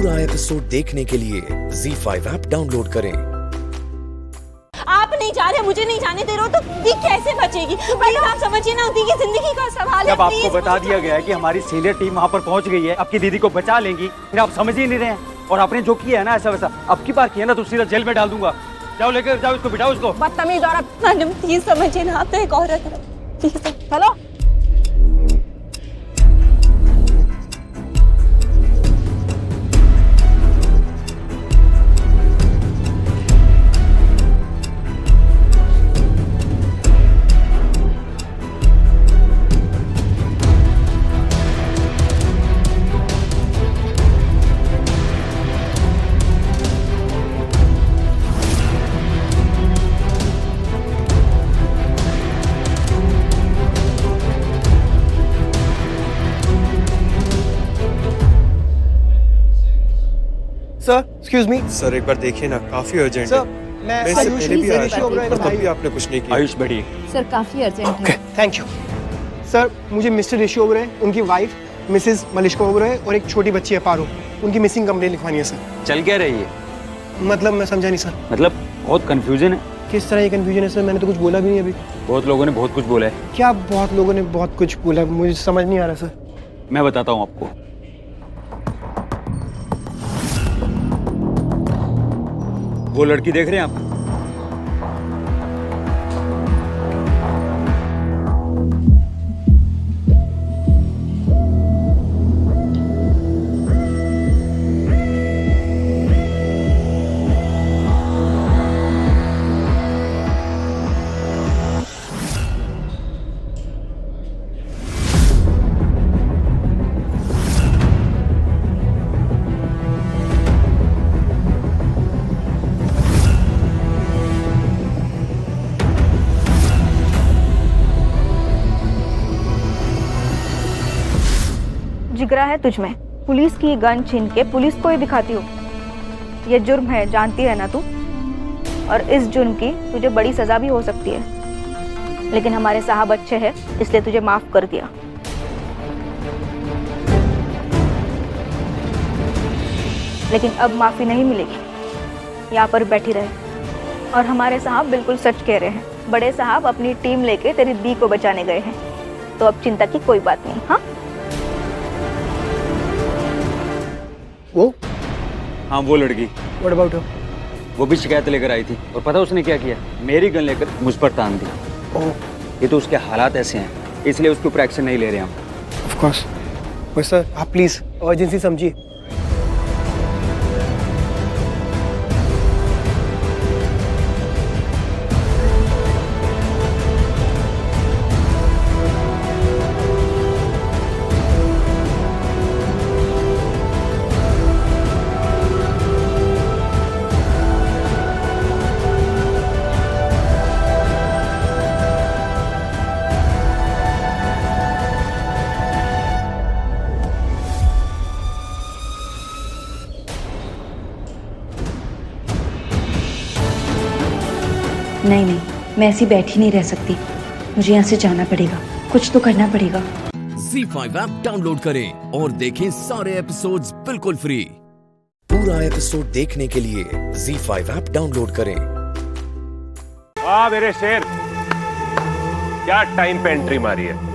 पूरा एपिसोड देखने के लिए ZEE5 ऐप डाउनलोड करें। आप नहीं जा रहे, मुझे नहीं जाने दे रहे हो तो दी कैसे बचेगी? भाई आप समझिए ना, दी की जिंदगी का सवाल है। जब आपको बता दिया गया है कि हमारी सीनियर टीम वहाँ पर पहुँच गई है, आपकी दीदी को बचा लेंगी, फिर आप समझ ही नहीं रहे हैं। और आपने जो किया है ना ऐसा वैसा, अब की बार किया ना तो सीधा जेल में डाल दूंगा। जाओ लेकर जाओ इसको, बिठाओ इसको। बदतमीज औरत। मैडम प्लीज समझिए ना, आप तो एक औरत है। Please hello. Sir excuse me sir एक बार देखिए ना, काफी अर्जेंट सर है। मैं मैं इससे पहले भी आया था ओबराय और का तब भाई भी आपने कुछ नहीं किया। आयुष बढ़िए। सर काफी अर्जेंट है। Thank you sir. मुझे मिस्टर ऋषि ओबराय, उनकी वाइफ मिसेस मलिश्का ओबराय और एक छोटी बच्ची है पारो, उनकी मिसिंग कंप्लेंट लिखवानी है सर। चल क्या रही है? मतलब मैं समझा नहीं सर। मतलब बहुत कंफ्यूजन है। किस तरह ये कंफ्यूजन है सर? मैंने तो कुछ बोला भी नहीं अभी। बहुत लोगों ने बहुत कुछ बोला है। क्या बहुत लोगों ने बहुत कुछ बोला? मुझे समझ नहीं आ रहा सर। मैं बताता हूँ आपको। वो लड़की देख रहे हैं आप? जिगरा है तुझ में, पुलिस की गन छीन के पुलिस को ही दिखाती हो। ये जुर्म है, जानती है ना तू? और इस जुर्म की तुझे बड़ी सजा भी हो सकती है, लेकिन हमारे साहब अच्छे हैं इसलिए तुझे माफ कर दिया। लेकिन अब माफी नहीं मिलेगी। यहाँ पर बैठी रहे। और हमारे साहब बिल्कुल सच कह रहे हैं, बड़े साहब अपनी टीम लेके तेरी दी को बचाने गए हैं, तो अब चिंता की कोई बात नहीं। हाँ हाँ वो लड़की। What about her? वो भी शिकायत लेकर आई थी और पता उसने क्या किया? मेरी गन लेकर मुझ पर तान दी। ओह ये तो उसके हालात ऐसे हैं, इसलिए उसके ऊपर एक्शन नहीं ले रहे हम। Of course. बस सर आप प्लीज अर्जेंसी समझिए। नहीं नहीं, मैं ऐसी बैठी नहीं रह सकती, मुझे यहाँ से जाना पड़ेगा, कुछ तो करना पड़ेगा। ZEE5 ऐप डाउनलोड करें और देखें सारे एपिसोड्स बिल्कुल फ्री। पूरा एपिसोड देखने के लिए ZEE5 ऐप डाउनलोड करें। वाह मेरे शेर, क्या टाइम पे एंट्री मारी है।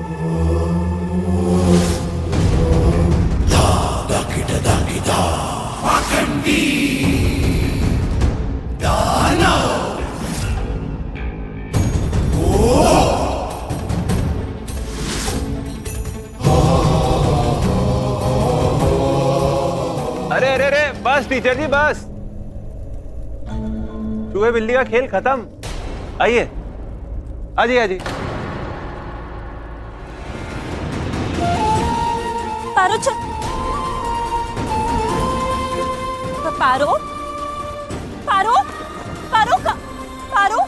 अरे अरे अरे बस टीचर जी बस, चूहे बिल्ली का खेल खत्म। आइए आजी आजी। पारो पारो पारो पारो पारो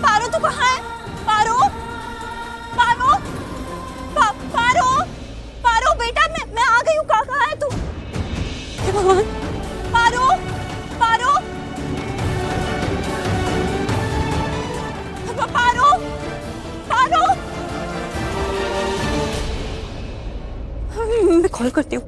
पारो तू कहाँ है? पारो पारो पारो पारो बेटा, मैं आ गई हूँ। कहाँ है तू? हे भगवान। पारो पारो पारो पारो। मैं कॉल करती हूँ।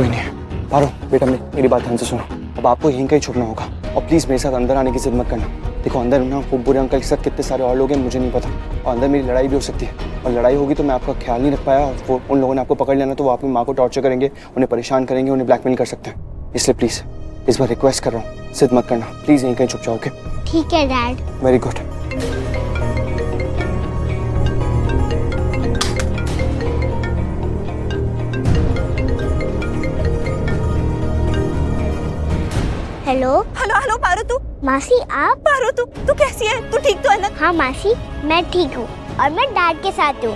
कोई नहीं है। पारो बेटा मेरी बात ध्यान से सुनो, अब आपको यहीं कहीं छुपना होगा और प्लीज़ मेरे साथ अंदर आने की जिद मत करना। देखो अंदर ना वो बुरे अंकल के साथ कितने सारे और लोग हैं मुझे नहीं पता, और अंदर मेरी लड़ाई भी हो सकती है, और लड़ाई होगी तो मैं आपका ख्याल नहीं रख पाया और वो उन लोगों ने आपको पकड़ लेना तो वो आपकी माँ को टॉर्चर करेंगे, उन्हें परेशान करेंगे, उन्हें ब्लैकमेल कर सकते हैं। इसलिए प्लीज़ इस बार रिक्वेस्ट कर रहा हूँ, जिद मत करना, प्लीज़ यहीं कहीं छुप जाओ। ओके ठीक है dad. Very good. Hello hello hello Paro, तू मासी आप? पारो तू कैसी है? तू ठीक तो है ना? हाँ मासी मैं ठीक हूँ और मैं डैड के साथ हूँ।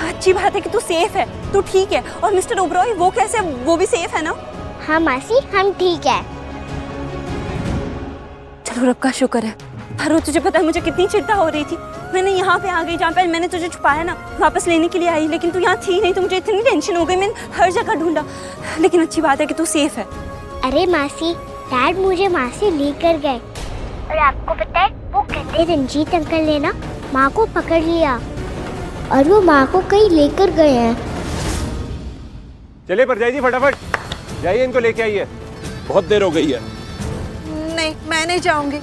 अच्छी बात है कि तू सेफ है, तू ठीक है। और मिस्टर ओबरॉय वो कैसे, वो भी सेफ है ना? हाँ मासी हम ठीक है। चलो रब का शुक्र है। पारो तुझे पता है मुझे कितनी चिंता हो रही थी, मैंने यहाँ पे आ गई जहाँ पे मैंने तुझे छुपाया ना, वापस लेने के लिए आई, लेकिन तू यहाँ थी नहीं तो मुझे इतनी टेंशन हो गई, मैंने हर जगह ढूंढा। लेकिन अच्छी बात है कि तू सेफ है। अरे मासी डैड मुझे माँ से लेकर गए, और आपको पता है वो कहते रंजीत अंकल ने ना माँ को पकड़ लिया और वो माँ को कहीं लेकर गए हैं। चलिए परजाई जी फटाफट जाइए, इनको लेके आइए, बहुत देर हो गई है। नहीं मैं नहीं जाऊंगी,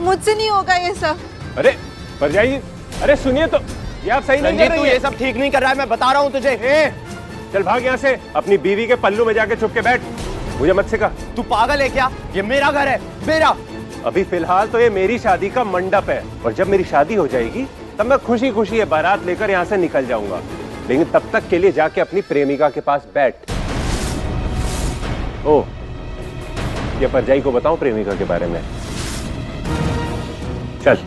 मुझसे नहीं होगा ये सब। अरे परजाई जी, अरे सुनिए तो, ये आप सही नहीं कर रही तू ये सब ठीक नहीं कर रहा है, मैं बता रहा हूँ तुझे। चल भाग यहाँ से, अपनी बीवी के पल्लू में जाके छुप के बैठ, मुझे मत सिखा। तू पागल है क्या? ये मेरा घर है, मेरा। अभी फिलहाल तो ये मेरी शादी का मंडप है, और जब मेरी शादी हो जाएगी तब मैं खुशी खुशी ये बारात लेकर यहाँ से निकल जाऊंगा, लेकिन तब तक के लिए जाके अपनी प्रेमिका के पास बैठ। ओ, ये परजाई को बताऊं प्रेमिका के बारे में? चल।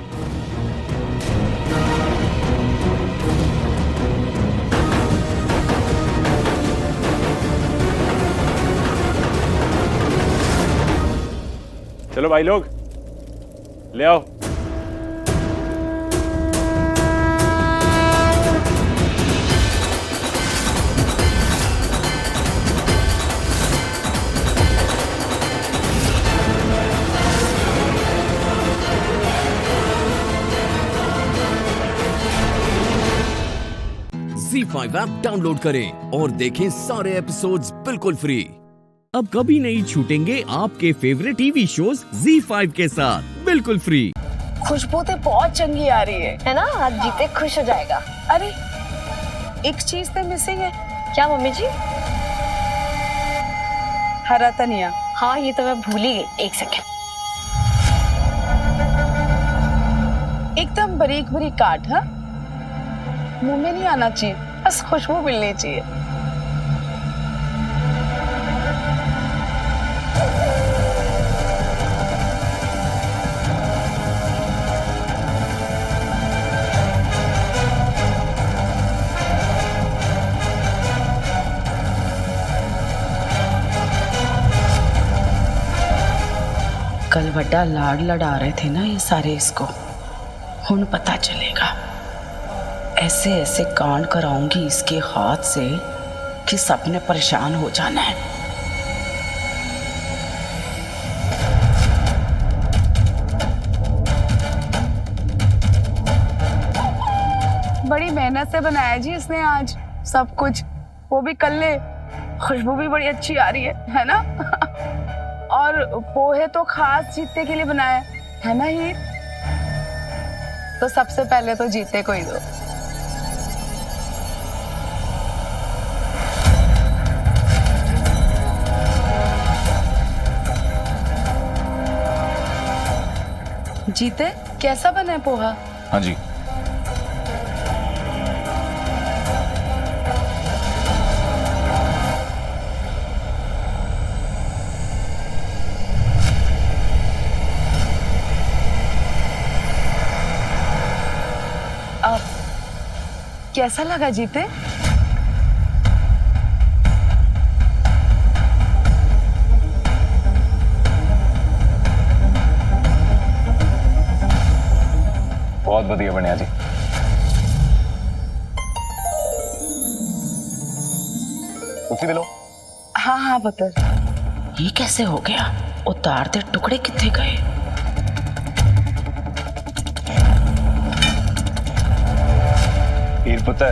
चलो भाई लोग ले आओ। ZEE5 ऐप डाउनलोड करें और देखें सारे एपिसोड्स बिल्कुल फ्री। अब कभी नहीं छूटेंगे आपके फेवरेट टीवी शोज ZEE5 के साथ बिल्कुल फ्री। खुशबू तो बहुत चंगी आ रही है ना? आज जीते खुश हो जाएगा। अरे एक चीज तो मिसिंग है। क्या मम्मी जी? हरा धनिया। हाँ ये तो मैं भूल ही गई, एक सेकेंड। एकदम बारीक बारीक काट, हाँ मुंह में नहीं आना चाहिए, बस खुशबू मिलनी चाहिए। कल बड़ा लाड लड़ा रहे थे ना ये सारे इसको, हुन पता चलेगा। ऐसे ऐसे कांड कराऊंगी इसके हाथ से कि सबने परेशान हो जाना है। बड़ी मेहनत से बनाया जी इसने आज सब कुछ, वो भी कल्ले। खुशबू भी बड़ी अच्छी आ रही है ना? और पोहे तो खास जीते के लिए बनाए है ना हीर? तो सबसे पहले तो जीते को ही दो। जीते कैसा बना है पोहा? हाँ जी। कैसा लगा जीते? बहुत बढ़िया बनया जी। कुछ दिलो। हाँ हाँ बता। ये कैसे हो गया? उतार दे टुकड़े कितने गए? हीर पुत्र,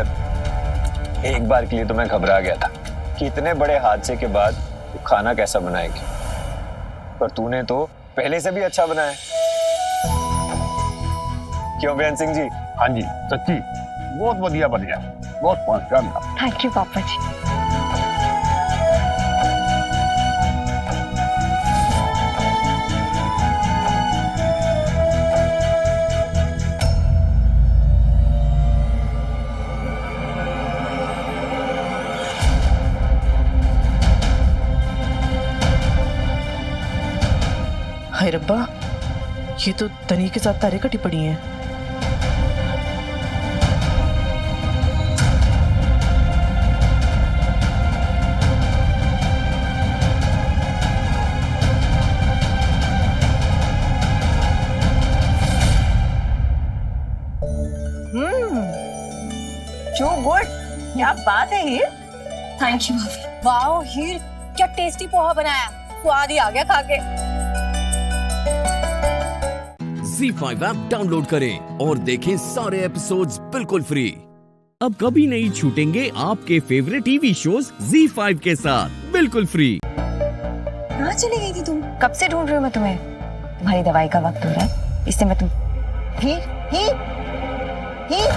एक बार के लिए तो मैं घबरा गया था, कि इतने बड़े हादसे के बाद तू खाना कैसा बनाएगी, पर तूने तो पहले से भी अच्छा बनाया। क्यों बेअंत सिंह जी? हाँ जी, सच्ची बहुत बढ़िया बढ़िया, बहुत पहुंच। थैंक यू पापा जी। हाय रब्बा, ये तो तनी के साथ तारे कटी पड़ी हैं। जो गुड, क्या बात है हीर। थैंक यू भाभी। वाह हीर, क्या टेस्टी पोहा बनाया, स्वाद ही आ गया खा के। ZEE5 ऐप डाउनलोड करें और देखें सारे एपिसोड्स बिल्कुल फ्री। अब कभी नहीं छूटेंगे आपके फेवरेट टीवी शोज ZEE5 के साथ बिल्कुल फ्री। कहाँ चली गई थी तुम? कब से ढूंढ रही हूँ मैं तुम्हें। तुम्हारी दवाई का वक्त हो रहा है, इससे मैं तुम हीर हीर हीर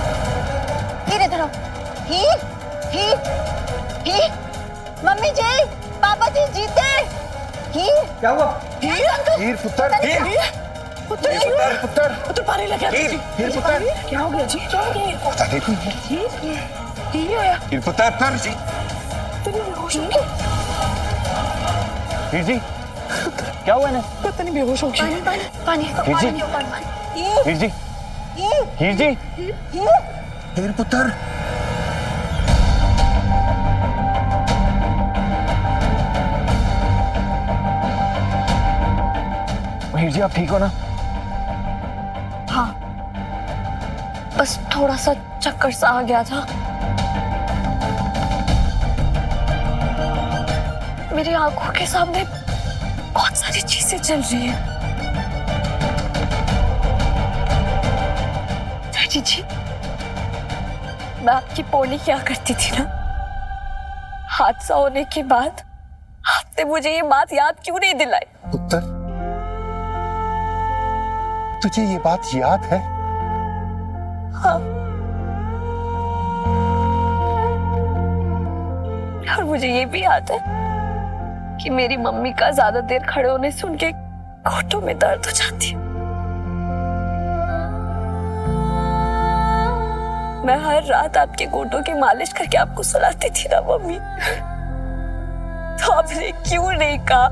हीर इधर आओ। हीर हीर हीर, मम्मी जी, पापा जी जीते। हीर क्या हुआ? हीर अंकल, हीर पुत्र, पुत्र पानी लग गया। हीर पुत्र, क्या हो गया जी? क्या हो गया? पता नहीं कोई। हीर पुत्र जी, हीर जी, क्या हुआ ना? पता नहीं, बेहोश हो गई। पानी हीर जी, हीर जी, हीर जी, हीर पुत्र। हीर जी, आप ठीक हो ना? हाँ, बस थोड़ा सा चक्कर सा आ गया था। मेरी आंखों के सामने बहुत सारी चीजें चल रही हैं। डैडी जी, मैं आपकी पोनी क्या करती थी ना, हादसा होने के बाद आपने मुझे ये बात याद क्यों नहीं दिलाई? पुत्र, तुझे ये बात याद है? हाँ, और मुझे ये भी याद है कि मेरी मम्मी का ज्यादा देर खड़े होने से उनके घुटनों में दर्द हो जाती है। मैं हर रात आपके घुटनों की मालिश करके आपको सुलाती थी ना मम्मी, तो आपने क्यों नहीं कहा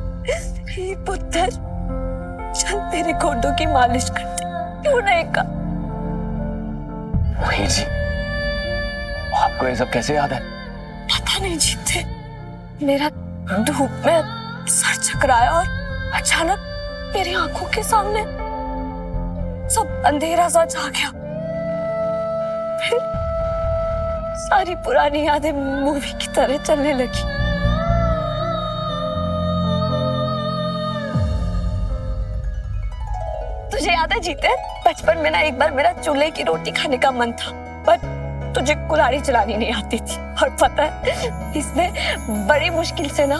पुत्र चल तेरे घुटनों की मालिश करते, क्यों नहीं कहा? हीर जी, आपको ये सब कैसे याद है? पता नहीं जीते, मेरा धूप में सर चकराया और अचानक मेरी आंखों के सामने सब अंधेरा सा छा गया। फिर सारी पुरानी यादें मूवी की तरह चलने लगी। तुझे याद है जीते, बचपन में ना एक बार मेरा चूल्हे की रोटी खाने का मन था, पर तुझे कुल्हाड़ी चलानी नहीं आती थी, और पता है इसने बड़ी मुश्किल से ना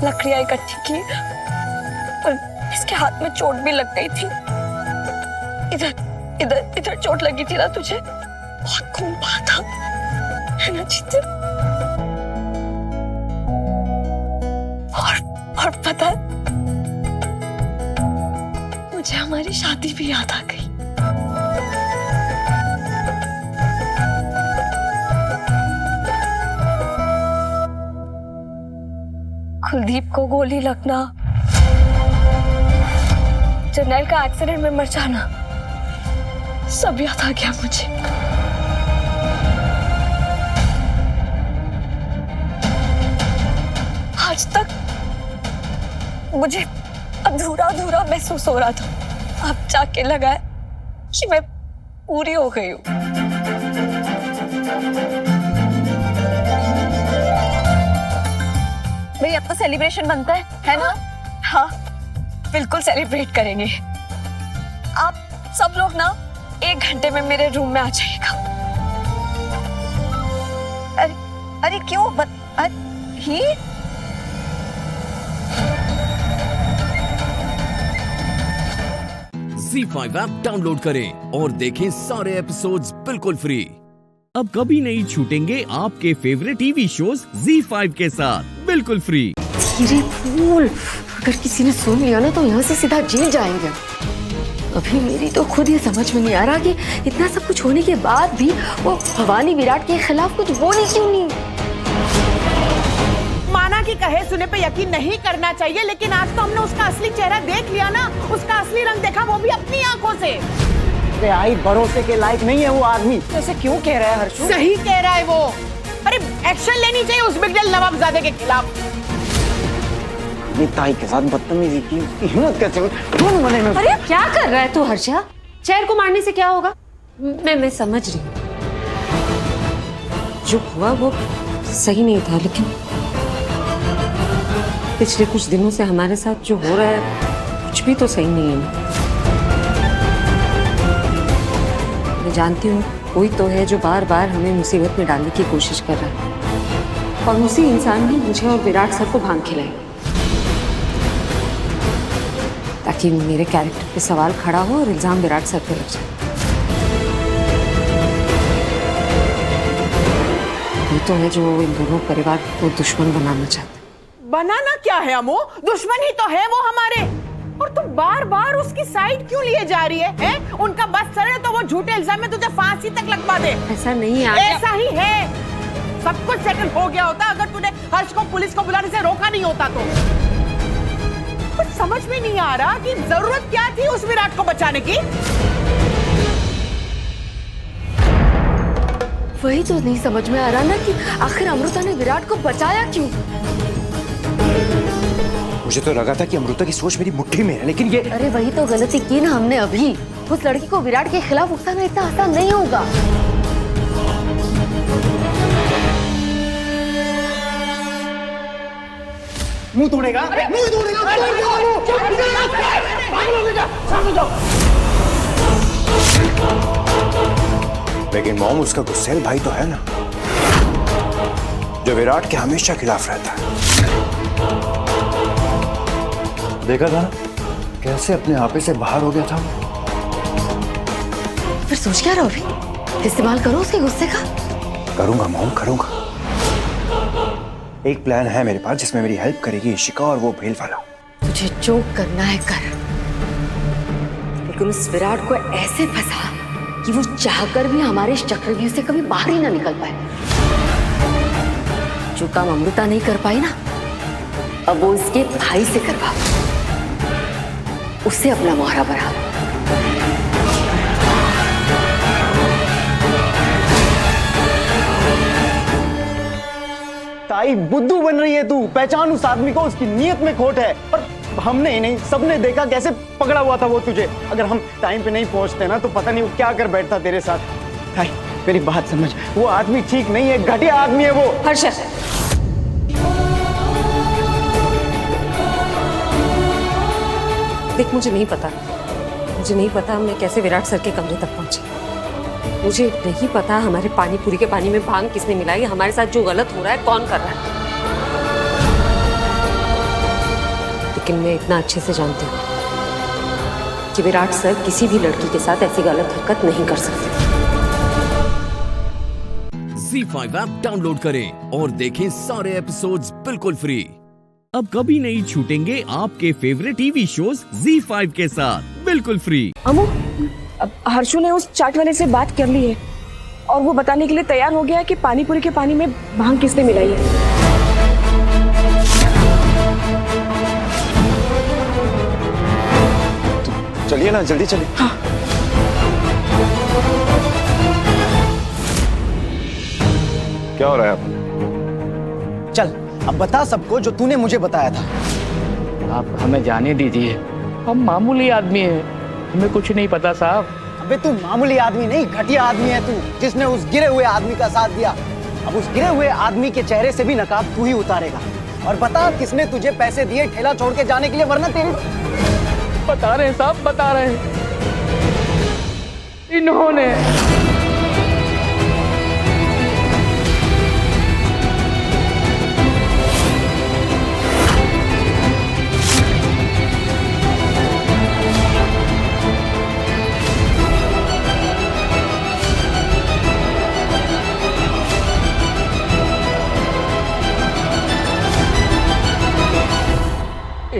लकड़ियां इकट्ठी की, और इसके हाथ में चोट भी लग गई थी। इधर इधर इधर चोट लगी थी ना तुझे, बहुत खून बहा था, है ना जीते? और पता है मुझे हमारी शादी भी याद आ गई। कुलदीप को गोली लगना, जर्नैल का एक्सीडेंट में मर जाना, सब याद आ गया मुझे। आज तक मुझे अधूरा अधूरा महसूस हो रहा था, अब जाके लगा है कि मैं पूरी हो गई हूँ। भाई अब तो सेलिब्रेशन बनता है ना? हाँ, बिल्कुल सेलिब्रेट करेंगे। आप सब लोग ना 1 घंटे में मेरे रूम में आ जाइएगा। अरे क्यों? ही? ZEE5 ऐप डाउनलोड करें और देखें सारे एपिसोड्स बिल्कुल फ्री। अब कभी नहीं छूटेंगे आपके फेवरेट टीवी शोज ZEE5 के साथ बिल्कुल फ्री। धीरे बोल, अगर किसी ने सुन लिया ना तो यहाँ से सीधा जेल जाएंगे। अभी मेरी तो खुद ये समझ में नहीं आ रहा कि इतना सब कुछ होने के बाद भी वो भवानी विराट के खिलाफ कुछ बोली क्यों नहीं। माना कि कहे सुने पे यकीन नहीं करना चाहिए, लेकिन आज तो हमने उसका असली चेहरा देख लिया ना, उसका असली रंग देखा, वो भी अपनी आंखों से। आई भरोसे के लायक नहीं है वो आदमी। ऐसे क्यों कह रहा है हर्षू? सही कह रहा है वो। अरे एक्शन लेनी चाहिए उस बिगड़ल नवाबजादे के खिलाफ। ताई के साथ बदतमीजी की हिम्मत कैसे? अरे क्या कर रहा है तू हर्षा? चेयर को मारने से क्या होगा? मैं समझ रही हूँ जो हुआ वो सही नहीं था, लेकिन पिछले कुछ दिनों से हमारे साथ जो हो रहा है कुछ भी तो सही नहीं है। मैं जानती हूँ कोई तो है जो बार बार हमें मुसीबत में डालने की कोशिश कर रहा है, और उसी इंसान ने मुझे और विराट सर को भांग खिलाई ताकि मेरे कैरेक्टर पे सवाल खड़ा हो और इल्जाम विराट सर पे लग जाए। ये तो है जो इन दोनों परिवार को दुश्मन बनाना चाहते। बनाना क्या है अमो? दुश्मन ही तो है वो हमारे। और तुम बार बार उसकी साइड क्यों लिए जा रही है? उनका बस चले तो वो झूठे इल्जाम में तुझे फांसी तक लगवा दे। ऐसा नहीं है। ऐसा ही है। सब कुछ सेटल हो गया होता अगर तूने हर्ष को पुलिस को बुलाने से रोका नहीं होता तो। कुछ समझ में नहीं आ रहा कि जरूरत क्या थी उस विराट को बचाने की। वही तो नहीं समझ में आ रहा ना कि आखिर अमृता ने विराट को बचाया क्यों? मुझे तो लगा था कि अमृता की सोच मेरी मुट्ठी में है, लेकिन ये अरे वही तो गलती की ना हमने अभी। उस लड़की को विराट के खिलाफ उकसाना इतना आसान नहीं होगा। मुंह तोड़ेगा, मुंह तोड़ेगा। लेकिन मॉम उसका गुस्सेल भाई तो है ना, जो विराट के हमेशा खिलाफ रहता है। देखा था कैसे अपने आपे से बाहर हो गया था। फिर सोच क्या रहा अभी? इस्तेमाल करो उसके गुस्से का। करूंगा मॉम, करूंगा। एक प्लान है मेरे पास जिसमें मेरी हेल्प करेगी इशिका और वो भेल वाला। तुझे जो करना है कर, लेकिन उस विराट को ऐसे फंसा कि वो चाहकर भी हमारे इस चक्रव्यूह से कभी बाहर ही ना निकल पाए। जो काम अमृता नहीं कर पाई ना, अब वो इसके भाई से करवा, उससे अपना मोहरा बना। ताई बुद्धू बन रही है तू। पहचान उस आदमी को, उसकी नीयत में खोट है। और हमने ही नहीं, सबने देखा कैसे पकड़ा हुआ था वो तुझे। अगर हम टाइम पे नहीं पहुंचते ना तो पता नहीं वो क्या कर बैठता तेरे साथ। ताई मेरी बात समझ, वो आदमी ठीक नहीं है, घटिया आदमी है वो। हर्ष, देख मुझे नहीं पता मैं कैसे विराट सर के कमरे तक पहुंची। मुझे नहीं पता हमारे पानी पूरी के पानी में भांग किसने मिलाई। हमारे साथ जो गलत हो रहा है कौन कर रहा है, लेकिन मैं इतना अच्छे से जानती हूँ कि विराट सर किसी भी लड़की के साथ ऐसी गलत हरकत नहीं कर सकते। ZEE5 ऐप डाउनलोड करें और देखें सारे एपिसोड्स बिल्कुल फ्री। अब कभी नहीं छूटेंगे आपके फेवरेट टीवी शोज ZEE5 के साथ बिल्कुल फ्री। अमो, अब हर्षू ने उस चाट वाले से बात कर ली है और वो बताने के लिए तैयार हो गया है कि पानीपुरी के पानी में भांग किसने मिलाई है। तो चलिए ना, जल्दी चलिए। हाँ। क्या हो रहा है अब? चल अब बता सबको जो तूने मुझे बताया था। आप हमें जाने दीजिए, हम मामूली आदमी हैं, हमें कुछ नहीं पता साहब। अबे तू मामूली आदमी नहीं, घटिया आदमी है तू, जिसने उस गिरे हुए आदमी का साथ दिया। अब उस गिरे हुए आदमी के चेहरे से भी नकाब तू ही उतारेगा। और बता किसने तुझे पैसे दिए ठेला छोड़ के जाने के लिए, वरना तेरी। बता रहे हैं साहब, बता रहे हैं, इन्होंने।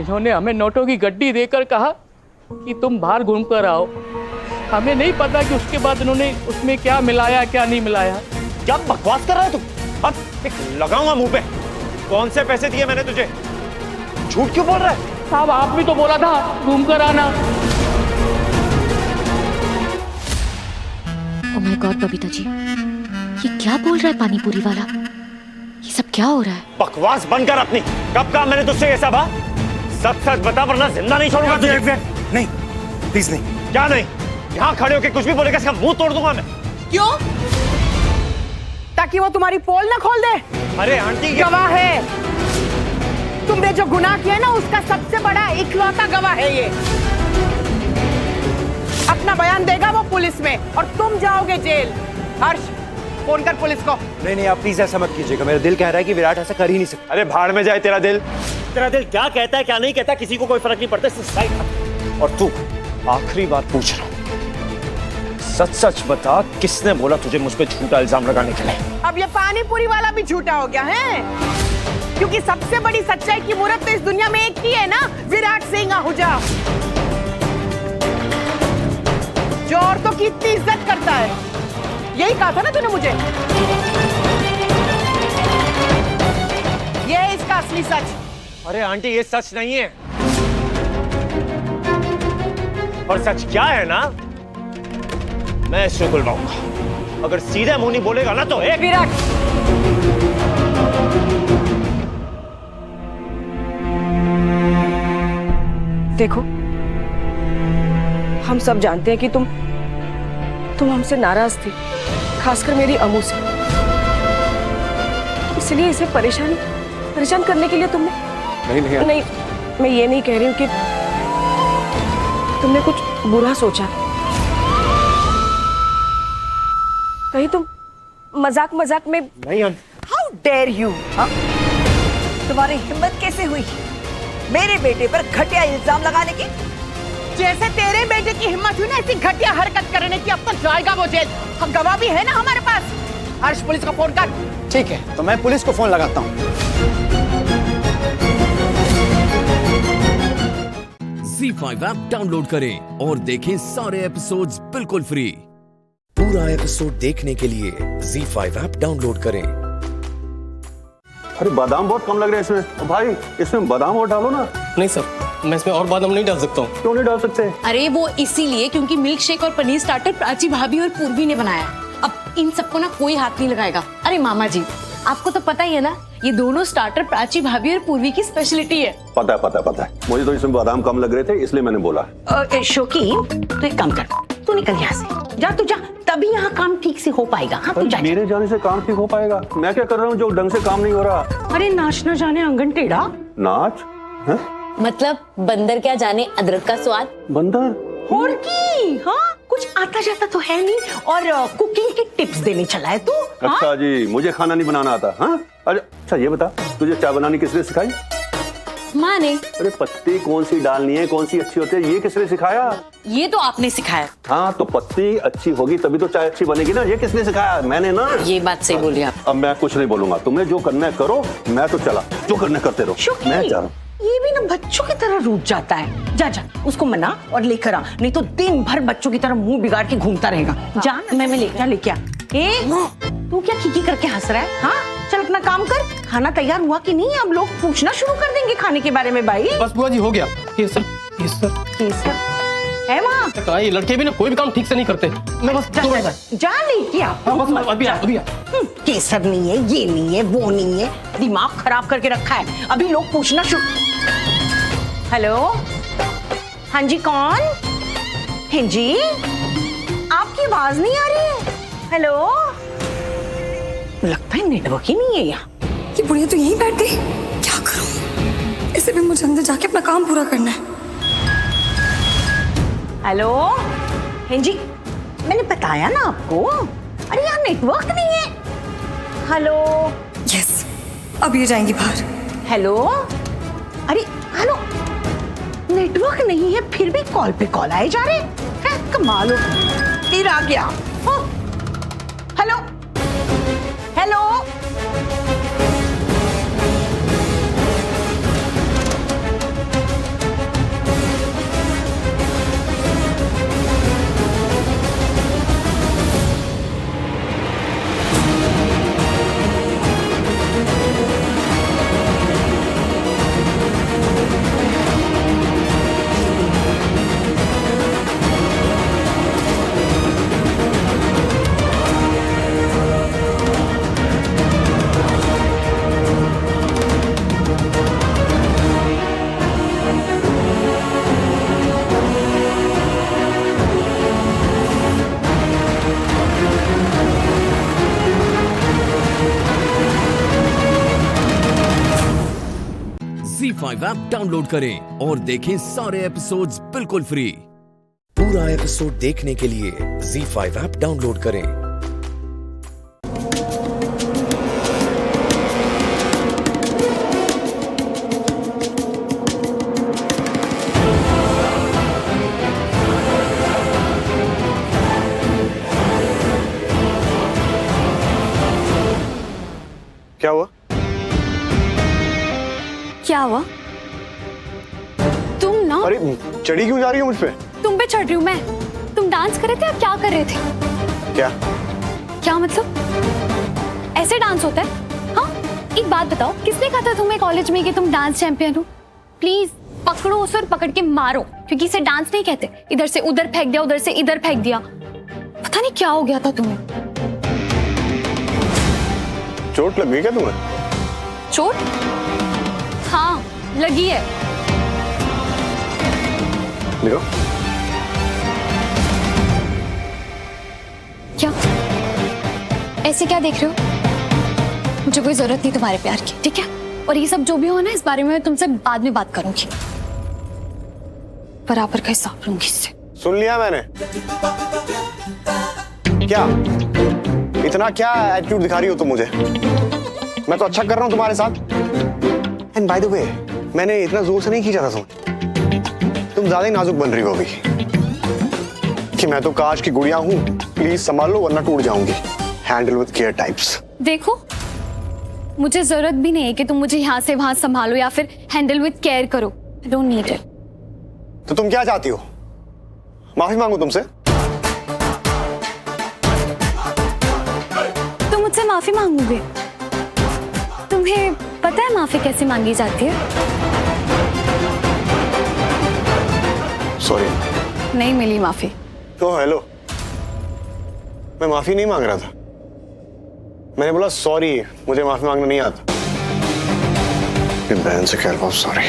इन्होंने हमें नोटों की गड्डी देकर कहा कि तुम बाहर घूम कर आओ। हमें नहीं पता कि उसके बाद उन्होंने उसमें क्या मिलाया क्या नहीं मिलाया। क्या बकवास कर रहा है तू? अब एक लगाऊंगा मुंह पे। कौन से पैसे दिए मैंने तुझे? झूठ क्यों बोल रहा है? साहब आप भी तो बोला था घूम कर आना। Oh my God Babita ji, ये क्या बोल रहा है पानीपुरी वाला? ये सब क्या हो रहा है? बकवास बंद कर अपनी। कब कहा मैंने तुझसे ये सब? सच सच बता वरना जिंदा नहीं छोड़ूंगा तुझे। नहीं, प्लीज नहीं। क्या नहीं? यहाँ खड़े होके कुछ भी बोलेगा इसका मुंह तोड़ दूंगा मैं। क्यों? ताकि वो तुम्हारी पोल ना खोल दे। अरे आंटी गवाह है। तुमने जो गुनाह किया ना उसका सबसे बड़ा इकलौता गवाह है ये। अपना बयान देगा वो पुलिस में और तुम जाओगे जेल। हर्ष फोन कर पुलिस को। नहीं आप प्लीज ऐसा मत कीजिएगा। मेरा दिल कह रहा है कि विराट ऐसा कर ही नहीं सकता। अरे भाड़ में जाए तेरा दिल। तेरा दिल क्या कहता है क्या नहीं कहता किसी को कोई फर्क नहीं पड़ता। और तू आखिरी बात पूछ रहा हूं, सच सच बता किसने बोला तुझे मुझ पे झूठा इल्जाम लगाने के लिए? अब ये पानीपुरी वाला भी झूठा हो गया है, क्योंकि सबसे बड़ी सच्चाई की मूरत तो इस दुनिया में एक ही है ना, विराट सिंह आहूजा, जो औरतों की इतनी इज्जत करता है। यही कहा था ना तूने मुझे? ये है इसका असली सच। अरे आंटी ये सच नहीं है। और सच क्या है ना, मैं इसे बुलवाऊंगा। अगर सीधे मुंह नहीं बोलेगा ना तो एक विराट। देखो हम सब जानते हैं कि तुम हमसे नाराज थी, खासकर मेरी अमू से। इसलिए इसे परेशान करने के लिए तुमने नहीं, मैं ये नहीं कह रही हूँ कि तुमने कुछ बुरा सोचा। कहीं तुम मजाक में नहीं। हाउ डेयर यू, तुम्हारी हिम्मत कैसे हुई मेरे बेटे पर घटिया इल्जाम लगाने की? जैसे तेरे बेटे की हिम्मत हुई ना ऐसी घटिया हरकत करने की, अब तो जाएगा वो जेल। हम गवाह भी है ना हमारे पास। हर्ष पुलिस को फोन कर। ठीक है तो मैं पुलिस को फोन लगाता हूँ। ZEE5 ऐप डाउनलोड करें और देखें सारे एपिसोड्स बिल्कुल फ्री। पूरा एपिसोड देखने के लिए ZEE5 ऐप डाउनलोड करें। अरे बादाम बहुत कम लग रहे हैं इसमें। भाई इसमें बादाम और डालो ना। नहीं सर, मैं इसमें और बादाम नहीं डाल सकता हूँ। क्यों नहीं डाल सकते? अरे वो इसीलिए क्योंकि मिल्क शेक और पनीर स्टार्टर प्राची भाभी और पूर्वी ने बनाया। अब इन सबको ना कोई हाथ नहीं लगाएगा। अरे मामा जी आपको तो पता ही है ना, ये दोनों स्टार्टर प्राची भाभी और पूर्वी की स्पेशलिटी है। पता है। मुझे तो इसमें बादाम कम लग रहे थे इसलिए मैंने बोला। शौकीन तू एक काम कर, तू निकल यहाँ से, जा तू जा, तभी यहाँ काम ठीक से हो पाएगा। हाँ तू जा। मेरे जाने से काम ठीक हो पाएगा? मैं क्या कर रहा हूँ जो ढंग से काम नहीं हो रहा? अरे नाच न जाने आंगन टेढ़ा। नाच है? मतलब बंदर क्या जाने अदरक का स्वाद। बंदर और की हाँ, कुछ आता जाता तो है नहीं और कुकिंग की टिप्स देने चला है तू। अच्छा जी, मुझे खाना नहीं बनाना आता। हाँ अच्छा ये बता, तुझे चाय बनानी किसने सिखाई? माँ ने। अरे पत्ती कौन सी डालनी है, कौन सी अच्छी होती है, ये किसने सिखाया? ये तो आपने सिखाया। हाँ तो पत्ती अच्छी होगी तभी तो चाय अच्छी बनेगी ना। ये किसने सिखाया? मैंने ना। ये बात सही बोली आप। अब मैं कुछ नहीं बोलूंगा, तुम्हें जो करना है करो, मैं तो चला। जो करना करते रहो, मैं जा रहा हूँ। ये भी ना बच्चों की तरह रूठ जाता है। जा उसको मना और लेकर आ, नहीं तो दिन भर बच्चों की तरह मुंह बिगाड़ के घूमता रहेगा। जा मैं लेके आ। तू क्या खीखी करके हंस रहा है? हाँ चल अपना काम कर। खाना तैयार हुआ कि नहीं? अब लोग पूछना शुरू कर देंगे खाने के बारे में। भाई बस बुआ जी हो गया। केसर है माँ। ये लड़के भी ना कोई भी काम ठीक से नहीं करते। मैं बस जा लेके आ। अभी आ। केसर नहीं है, ये नहीं है, वो नहीं है, दिमाग खराब करके रखा है। अभी लोग पूछना शुरू। हेलो हाँ जी कौन? हाँ जी आपकी आवाज नहीं आ रही है। हेलो लगता है नेटवर्क ही नहीं है यहाँ। ये बुढ़िया तो यहीं बैठ गई, क्या करूं? इसे भी मुझे अंदर जाके अपना काम पूरा करना है। हेलो हाँ जी मैंने बताया ना आपको। अरे यहाँ नेटवर्क नहीं है। हेलो यस अब ये जाएंगी बाहर। हेलो अरे हेलो नेटवर्क नहीं है फिर भी कॉल पे कॉल आए जा रहे हैं। कमाल हो। फिर आ गया। Hello hello ZEE5 app download करें और देखें सारे एपिसोड्स बिल्कुल फ्री। पूरा एपिसोड देखने के लिए ZEE5 ऐप डाउनलोड करें। क्या हुआ? क्या हुआ? तुम ना, अरे चढ़ी क्यों जा रही हो मुझ पे? तुम पे चढ़ रही हूँ मैं। तुम डांस कर रहे थे, अब क्या कर रहे थे? क्या मतलब ऐसे डांस होता है? हाँ, एक बात बताओ, किसने कहा था तुम्हें कॉलेज में कि तुम डांस चैंपियन हो? प्लीज पकड़ो उसे और पकड़ के मारो, क्योंकि इसे डांस नहीं कहते। इधर से उधर फेंक दिया, उधर से इधर फेंक दिया, पता नहीं क्या हो गया था तुम्हें। चोट लग गई क्या तुम्हें? चोट? हाँ लगी है। देखो क्या ऐसे क्या देख रहे हो? मुझे कोई जरूरत नहीं तुम्हारे प्यार की, ठीक है? और ये सब जो भी हो ना, इस बारे में मैं तुमसे बाद में बात करूंगी। बराबर का हिसाब लूंगी इससे। सुन लिया मैंने। क्या इतना क्या एटीट्यूड दिखा रही हो तुम मुझे? मैं तो अच्छा कर रहा हूं तुम्हारे साथ। एंड बाय द वे, मैंने इतना जोर से नहीं खींचा था तुम ज्यादा ही नाजुक बन रही हो अभी। कि मैं तो काश की गुड़िया हूं, प्लीज संभाल लो वरना टूट जाऊंगी। Handle with care types. देखो, मुझे जरूरत भी नहीं है कि तुम मुझे यहाँ से वहां संभालो या फिर हैंडल विद केयर करो। I don't need it. तो तुम क्या चाहती हो? माफी मांगू तुमसे? तुम मुझसे माफी मांगोगे? तुम्हें पता है माफी कैसे मांगी जाती है? सॉरी, नहीं मिली माफी। तो हेलो, मैं माफी नहीं मांग रहा था। मैंने बोला सॉरी, मुझे माफी मांगना नहीं आता। बहन से कह रहा हूं सॉरी।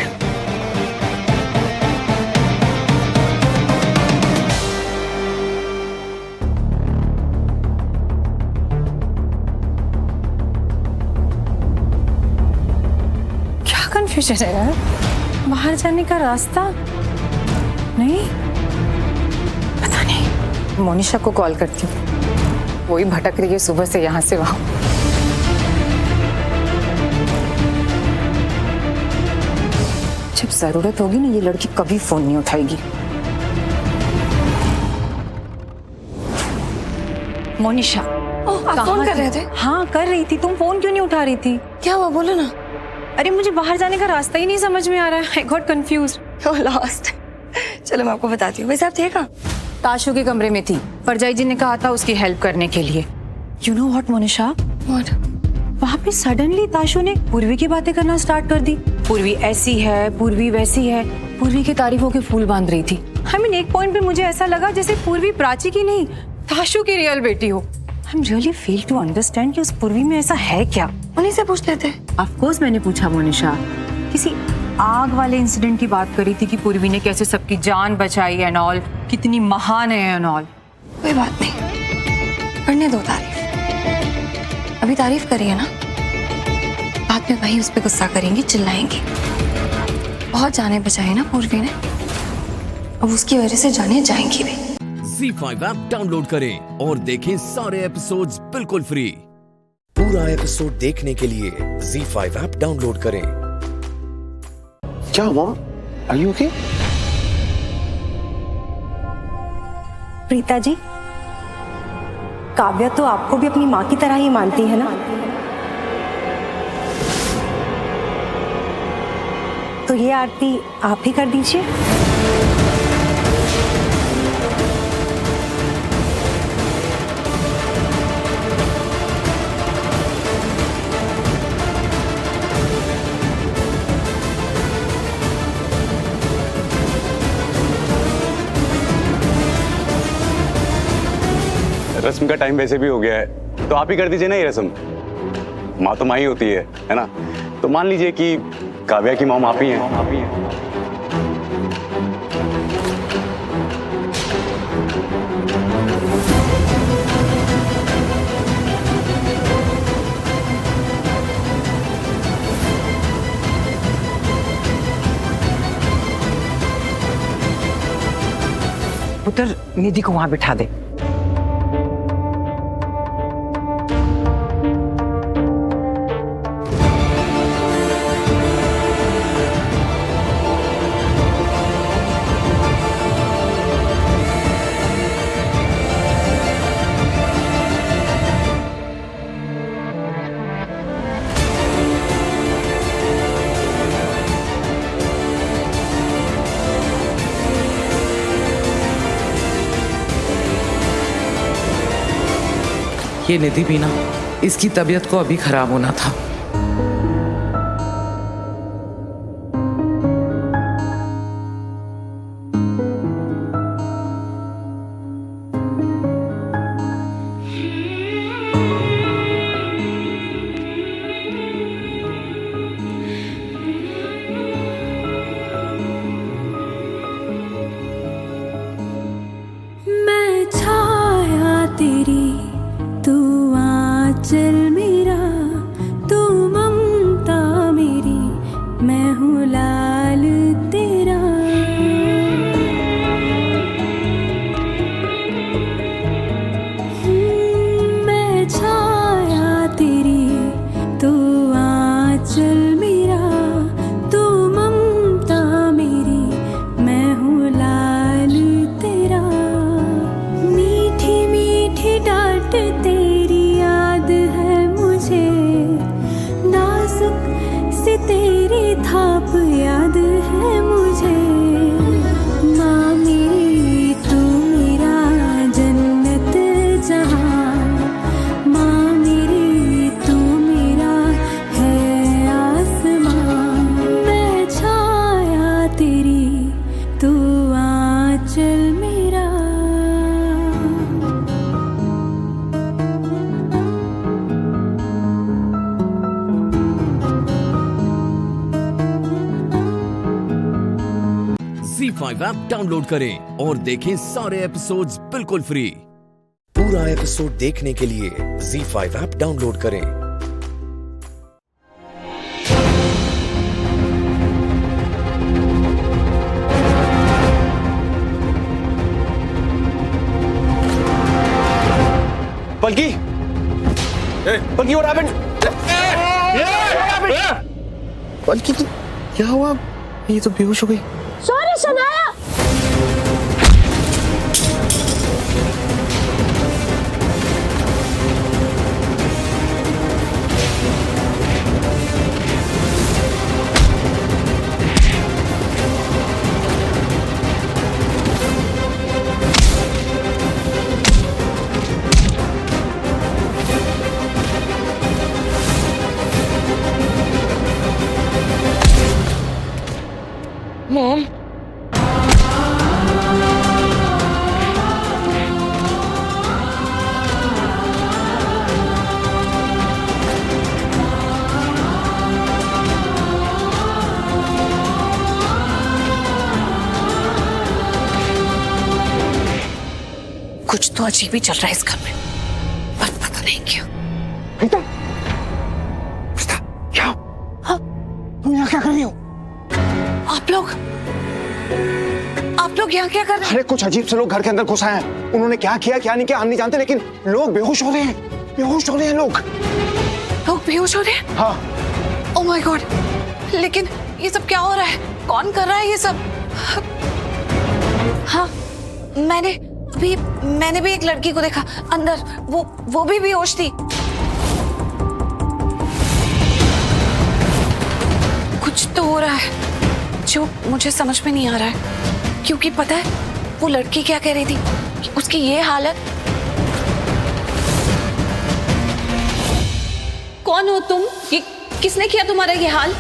क्या कंफ्यूजन है यार? बाहर जाने का रास्ता नहीं, पता नहीं। मोनिशा को कॉल करती हूँ, वही भटक रही है सुबह से यहाँ से वहां। जब जरूरत होगी ना, ये लड़की कभी फोन नहीं उठाएगी। मोनिशा, आप फोन कर रहे थे? हाँ कर रही थी। तुम फोन क्यों नहीं उठा रही थी? क्या हुआ, बोलो ना। अरे मुझे बाहर जाने का रास्ता ही नहीं समझ में आ रहा है। I got confused। लॉस्ट। चलो मैं आपको बताती हूँ। वैसे आप थे कहाँ? ताशु के कमरे में थी। परजाई जी ने कहा था उसकी हेल्प करने के लिए। You know what Monisha? What? वहाँ पे सडनली ताशु ने पूर्वी की बातें करना स्टार्ट कर दी। पूर्वी ऐसी है, पूर्वी वैसी है। पूर्वी की तारीफों के फूल बांध रही थी। आई मीन एक पॉइंट पे मुझे ऐसा लगा जैसे पूर्वी प्राची की नहीं, ताशु की रियल बेटी हो। I am really fail to understand कि उस पूर्वी में ऐसा है क्या। उन्हीं से पूछ लेते। ऑफ कोर्स मैंने पूछा मोनिशा। किसी आग वाले इंसिडेंट की बात करी थी कि पूर्वी ने कैसे सबकी जान बचाई एंड ऑल, कितनी महान है एंड ऑल। कोई बात नहीं, करने दो तारीफ। अभी तारीफ करी है ना, बाद में वही उस पर गुस्सा करेंगी, चिल्लाएंगी। बहुत जाने बचाई ना पूर्वी ने, अब उसकी वजह से जाने जाएंगी भी। ZEE5 ऐप डाउनलोड करें और देखें सारे एपिसोड्स बिल्कुल फ्री। पूरा एपिसोड देखने के लिए ZEE5 ऐप डाउनलोड करें। क्या mom, are you okay? Preeta ji, Kavya तो आपको भी अपनी माँ की तरह ही मानती है ना? तो ये आरती आप ही कर दीजिए। रस्म का टाइम वैसे भी हो गया है, तो आप ही कर दीजिए ना ये रस्म। माँ तो माँ ही होती है ना? तो मान लीजिए कि काव्या की मॉम आप ही हैं। पुत्र निधि को वहां बिठा दे। ये निधि भी ना, इसकी तबीयत को अभी खराब होना था। मैं छाया तेरी, तू आंचल मेरा, तू ममता मेरी, मैं हूँ लाल तेरा। मैं छाया तेरी, तू आंचल मेरा, तू ममता मेरी, मैं हूँ लाल तेरा। मीठी मीठी डांट तेरी याद है मुझे, नाजुक सी तेरी थाप याद है मुझे। माँ मेरी तू मेरा जन्नत जहाँ, माँ मेरी तू मेरा है आसमां। मैं छाया तेरी, तू आंचल मेरा। ZEE5 ऐप डाउनलोड करें और देखें सारे एपिसोड्स बिल्कुल फ्री। पूरा एपिसोड देखने के लिए ZEE5 ऐप डाउनलोड करें। पलकी, पलकी what happened? पलकी क्या हुआ? ये तो बेहोश हो गई। सॉरी सनाया। मॉम, कुछ तो अजीब ही चल रहा है इस घर में, पर पता नहीं क्यों। क्या? हाँ? तुम यहाँ क्या कर रही हो? आप लोग यहाँ क्या कर रहे हैं? अरे कुछ अजीब से लोग घर के अंदर घुस आए हैं। उन्होंने क्या किया क्या नहीं किया हम नहीं जानते, लेकिन लोग बेहोश हो रहे हैं, बेहोश हो रहे हैं लोग। लोग बेहोश हो रहे हैं? हाँ। ओह माय गॉड, लेकिन ये सब क्या हो रहा है? कौन कर रहा है ये सब? हाँ, मैंने भी एक लड़की को देखा अंदर, वो भी बेहोश थी। कुछ तो हो रहा है जो मुझे समझ में नहीं आ रहा है, क्योंकि पता है वो लड़की क्या कह रही थी कि उसकी ये हालत। कौन हो तुम? ये किसने किया तुम्हारा ये हाल?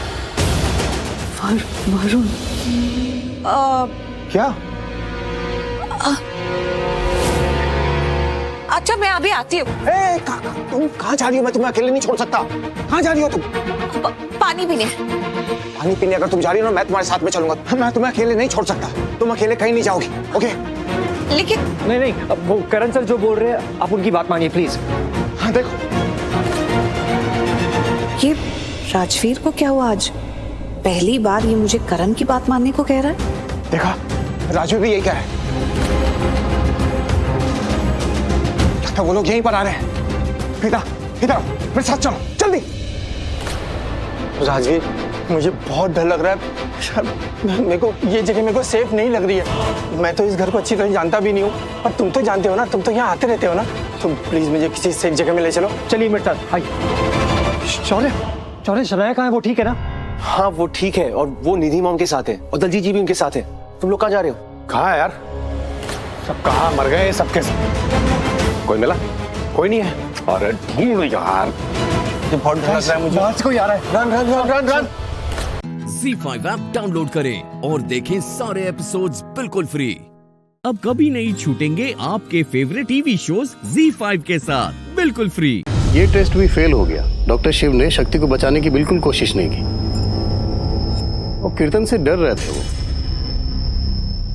वरुण। क्या? अच्छा मैं अभी आती हूँ। तुम कहाँ जा रही हो? मैं तुम्हें अकेले नहीं छोड़ सकता। कहाँ जा रही हो तुम? पानी पीने। पानी पीने अगर तुम जा रही हो ना, मैं तुम्हारे साथ में चलूंगा। मैं तुम्हें अकेले नहीं छोड़ सकता। तुम अकेले कहीं नहीं जाओगी, ओके? लेकिन नहीं, अब वो करण सर जो बोल रहे हैं आप उनकी बात मानिए प्लीज। हाँ देखो, ये राजवीर को क्या हुआ आज? पहली बार ये मुझे करण की बात मानने को कह रहा है। देखा, राजवीर भी यही कह रहा है। लगता वो लोग यहीं पर आ रहे हैं। प्रीता इधर आओ, मेरे साथ चलो जल्दी। राजवीर, मुझे बहुत डर लग रहा है यार, मेरे को ये जगह मेरे को सेफ नहीं लग रही है। मैं तो इस घर को अच्छी तरह जानता भी नहीं हूँ, और तुम तो जानते हो ना, तुम तो यहाँ आते रहते हो ना। तुम प्लीज मुझे किसी सेफ जगह में ले चलो। चलिए मेरे साथ आइए। शौर्य शनाया कहाँ है? वो ठीक है ना? हाँ वो ठीक है, और वो निधि मॉम के साथ है, और दलजीत जी भी उनके साथ है। तुम लोग कहाँ जा रहे हो? कहाँ है यार? सब कहाँ मर गए सबके सब? कोई मिला? कोई नहीं है? अरे ढूंढ यार, ये बहुत डर लग रहा है मुझे। वहाँ से कोई आ रहा है। Run run run run run. ZEE5 app download करें और देखें सारे एपिसोड्स बिल्कुल फ्री। अब कभी नहीं छूटेंगे आपके फेवरेट टीवी शोज ZEE5 के साथ बिल्कुल फ्री। ये टेस्ट भी फेल हो गया। डॉक्टर शिव ने शक्ति को बचाने की बिल्कुल कोशिश नहीं की। वो कीर्तन से डर रहे थे वो।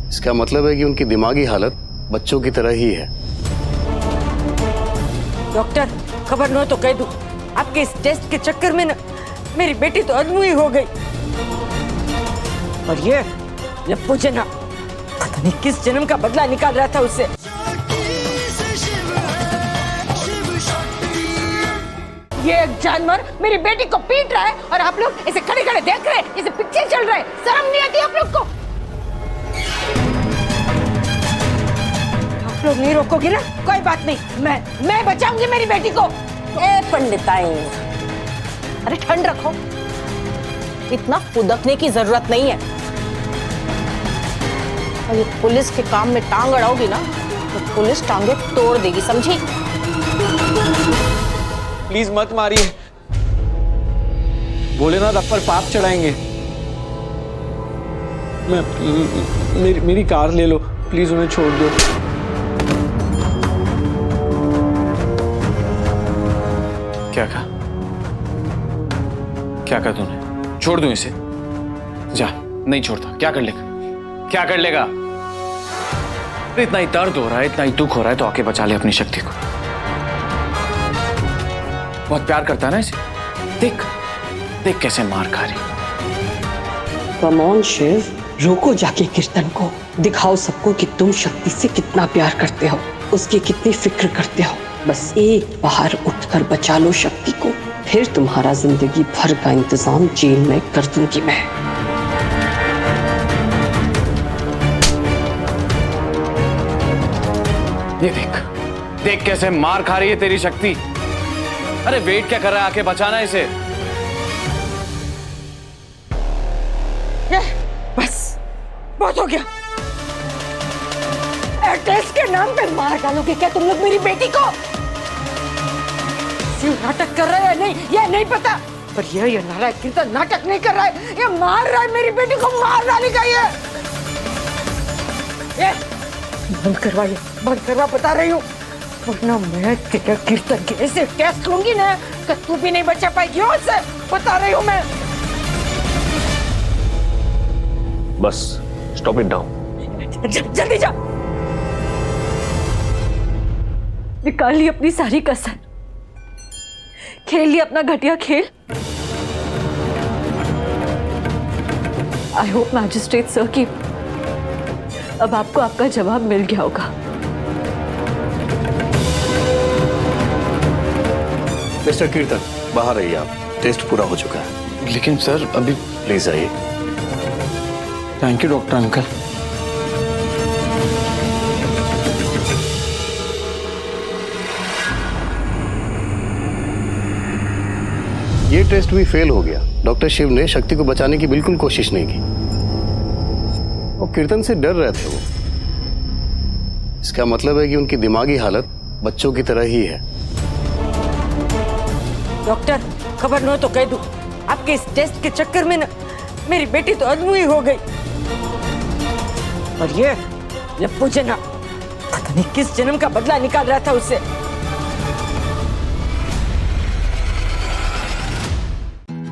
इसका मतलब है कि उनकी दिमागी हालत बच्चों की तरह ही है। डॉक्टर, खबर न हो तो कह दूं, आपके इस टेस्ट के चक्कर में ना मेरी बेटी तो अधमुई हो गई। और ये पूछे ना, पता नहीं किस जन्म का बदला निकाल रहा था उससे। ये एक जानवर मेरी बेटी को पीट रहा है और आप लोग इसे खड़े खड़े देख रहे हैं, इसे पिक्चर चल रहा है। शर्म नहीं आती आप लोग को? आप लोग नहीं रोकोगे ना, कोई बात नहीं, मैं बचाऊंगी मेरी बेटी को। ए पंडिताई, अरे ठंड रखो, इतना फुदकने की जरूरत नहीं है। और ये पुलिस के काम में टांग अड़ाओगी ना तो पुलिस टांगे तोड़ देगी, समझी? प्लीज मत मारिए, भोलेनाथ आप पर पाप चढ़ाएंगे। मेरी कार ले लो प्लीज, उन्हें छोड़ दो। क्या कहा? क्या कहा तूने? छोड़ दूं इसे? जा, नहीं छोड़ता। क्या कर लेगा? क्या कर लेगा? इतना ही दर्द हो रहा है, इतना ही दुख हो रहा है, तो आके बचा ले अपनी शक्ति को। बहुत प्यार करता है ना इसे। देख देख कैसे मार खा रही। कम ऑन शिव, रोको जाके कीर्तन को, दिखाओ सबको कि तुम शक्ति से कितना प्यार करते हो, उसकी कितनी फिक्र करते हो। बस एक बार उठकर बचा लो शक्ति को, फिर तुम्हारा जिंदगी भर का इंतजाम जेल में कर दूंगी मैं। ये देख देख कैसे मार खा रही है तेरी शक्ति। अरे वेट क्या कर रहा है, आके बचाना इसे। बस बहुत हो गया। टेस्ट के नाम पे मार डालोगे क्या तुम लोग मेरी बेटी को? सिर्फ नाटक कर रहा है, नहीं ये नहीं पता, पर ये नालायक कीर्तन नाटक नहीं कर रहा है, ये मार रहा है मेरी बेटी को, मार डालेगा ये बंद करवाइए, बंद करवा, बता रही हूँ, वरना मैं तेरे कीर्तन के ऐसे टेस्ट लूंगी ना कि तू भी नहीं बचा पाएगी उससे, बता रही हूँ मैं। Bus stop it down. जल्दी जा, निकाल ली अपनी सारी कसर, खेल लिया अपना घटिया खेल। आई होप मैजिस्ट्रेट सर की अब आपको आपका जवाब मिल गया होगा। मिस्टर कीर्तन, बाहर आइए आप, टेस्ट पूरा हो चुका है। लेकिन सर अभी। प्लीज आइए। Thank you doctor uncle. ये टेस्ट भी फेल हो गया। डॉक्टर शिव ने शक्ति को बचाने की बिल्कुल कोशिश नहीं की। वो कीर्तन से डर रहे थे वो। इसका मतलब है कि उनकी दिमागी हालत बच्चों की तरह ही है। डॉक्टर, खबर न हो तो कह दूं, आपके इस टेस्ट के चक्कर में ना मेरी बेटी तो अधमुई हो गई। और ये पूछे ना, पता नहीं किस जन्म का बदला निकाल रहा था उससे।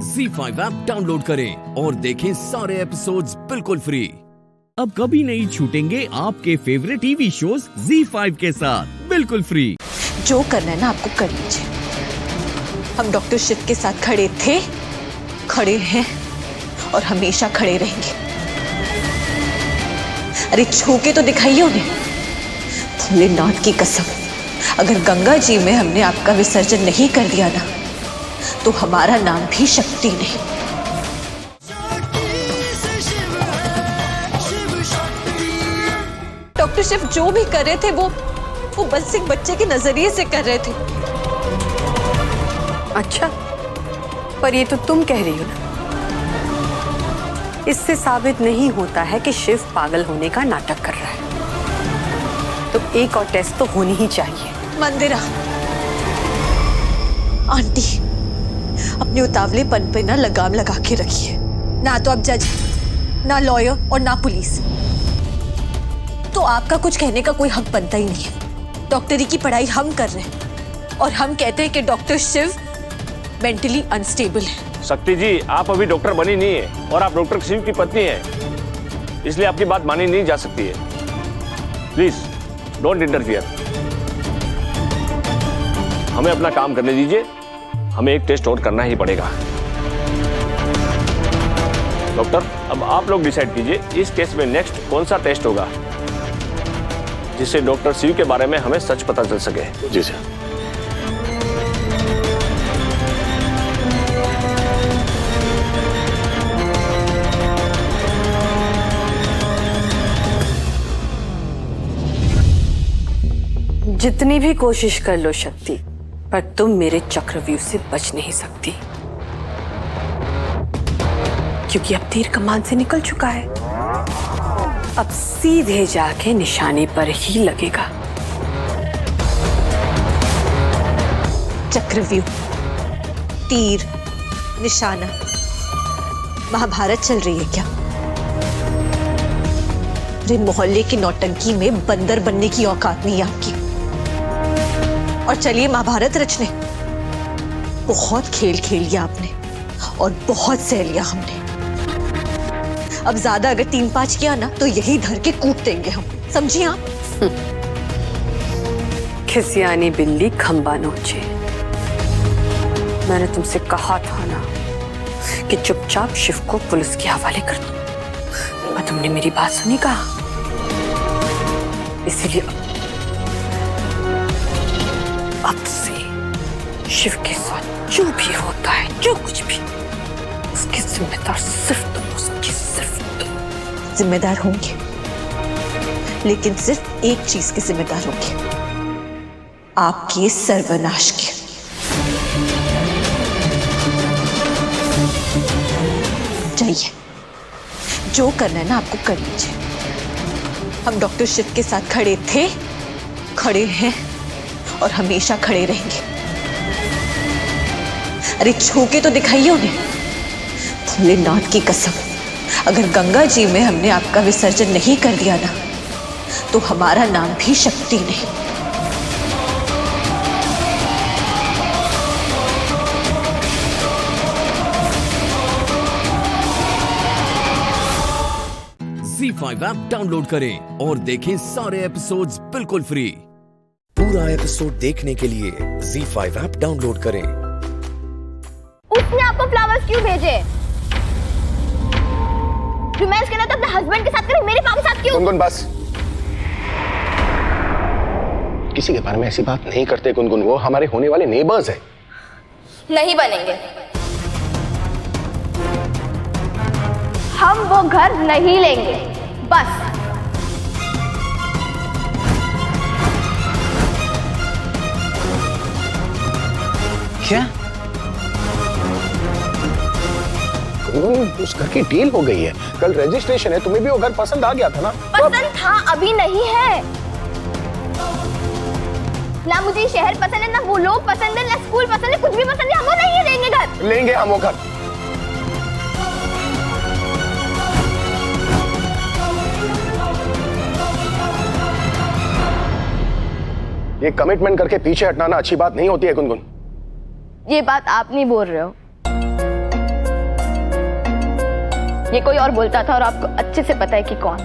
ZEE5 ऐप डाउनलोड करें और देखें सारे एपिसोड्स बिल्कुल फ्री। अब कभी नहीं छूटेंगे आपके फेवरेट टीवी शोज ZEE5 के साथ बिल्कुल फ्री। जो करना है ना आपको कर लीजिए। हम डॉक्टर शिव के साथ खड़े थे, खड़े हैं और हमेशा खड़े रहेंगे। अरे छू के तो दिखाइए उन्हें, भोलेनाथ की कसम, अगर गंगा जी में हमने आपका विसर्जन नहीं कर दिया ना, तो हमारा नाम भी शक्ति नहीं। डॉक्टर शिव जो भी कर रहे थे वो बस एक बच्चे के नजरिए से कर रहे थे। अच्छा, पर ये तो तुम कह रही हो ना। इससे साबित नहीं होता है कि शिव पागल होने का नाटक कर रहा है। तो एक और टेस्ट तो होनी ही चाहिए। मंदिरा आंटी, अपने उतावलेपन पे ना लगाम लगा के रखिए। ना तो आप जज, ना लॉयर और ना पुलिस, तो आपका कुछ कहने का कोई हक बनता ही नहीं है। डॉक्टरी की पढ़ाई हम कर रहे हैं और हम कहते हैं कि डॉक्टर शिव मेंटली अनस्टेबल है। शक्ति जी, आप अभी डॉक्टर बनी नहीं है और आप डॉक्टर शिव की पत्नी है, इसलिए आपकी बात मानी नहीं जा सकती है। Please don't interfere. हमें अपना काम करने दीजिए, हमें एक टेस्ट और करना ही पड़ेगा। डॉक्टर, अब आप लोग डिसाइड कीजिए इस केस में नेक्स्ट कौन सा टेस्ट होगा जिससे डॉक्टर शिव के बारे में हमें सच पता चल सके। जी सर। जितनी भी कोशिश कर लो शक्ति, पर तुम मेरे चक्रव्यूह से बच नहीं सकती, क्योंकि अब तीर कमान से निकल चुका है। अब सीधे जाके निशाने पर ही लगेगा। चक्रव्यूह, तीर, निशाना, महाभारत चल रही है क्या? अरे मोहल्ले की नौटंकी में बंदर बनने की औकात नहीं है आपकी। और चलिए महाभारत रचने। बहुत खेल खेल लिया आपने और बहुत सह लिया हमने। अब ज्यादा अगर 3-5 किया ना तो यही धर के कूट देंगे हम, समझिए आप? खिसियानी बिल्ली खंबा नोचे। मैंने तुमसे कहा था ना कि चुपचाप शिव को पुलिस के हवाले कर दो, पर तुमने मेरी बात सुनी कहा। इसीलिए अब से शिव के साथ जो भी होता है, जो कुछ भी, उसकी जिम्मेदार सिर्फ तुम हो सकती, सिर्फ तुम। जिम्मेदार होंगे, लेकिन सिर्फ एक चीज के जिम्मेदार होंगे, आपके सर्वनाश के। जाइए, जो करना है ना आपको कर लीजिए। हम डॉक्टर शिव के साथ खड़े थे, खड़े हैं और हमेशा खड़े रहेंगे। अरे छू के तो दिखाइए उन्हें। भोलेनाथ की कसम, अगर गंगा जी में हमने आपका विसर्जन नहीं कर दिया ना, तो हमारा नाम भी शक्ति नहीं। ZEE5 ऐप डाउनलोड करें और देखें सारे एपिसोड्स बिल्कुल फ्री। पूरा एपिसोड देखने के लिए ZEE5 ऐप डाउनलोड करें। उसने आपको फ्लावर्स क्यों भेजे? रोमांस करना तो अपने हस्बैंड के साथ करे, मेरे पापा के साथ क्यों? गुनगुन बस, किसी के बारे में ऐसी बात नहीं करते गुनगुन, वो हमारे होने वाले नेबर्स हैं। नहीं बनेंगे। हम वो घर नहीं लेंगे, बस। क्या? उस घर की डील हो गई है, कल रजिस्ट्रेशन है, तुम्हें भी वो घर पसंद आ गया था ना? पसंद था, अभी नहीं है। ना मुझे शहर पसंद है, ना वो लोग पसंद है, ना स्कूल पसंद है, कुछ भी पसंद है। हम वो नहीं लेंगे घर। लेंगे हम वो घर। ये कमिटमेंट करके पीछे हटना अच्छी बात नहीं होती है गुनगुन। ये बात आप नहीं बोल रहे हो, ये कोई और बोलता था और आपको अच्छे से पता है कि कौन।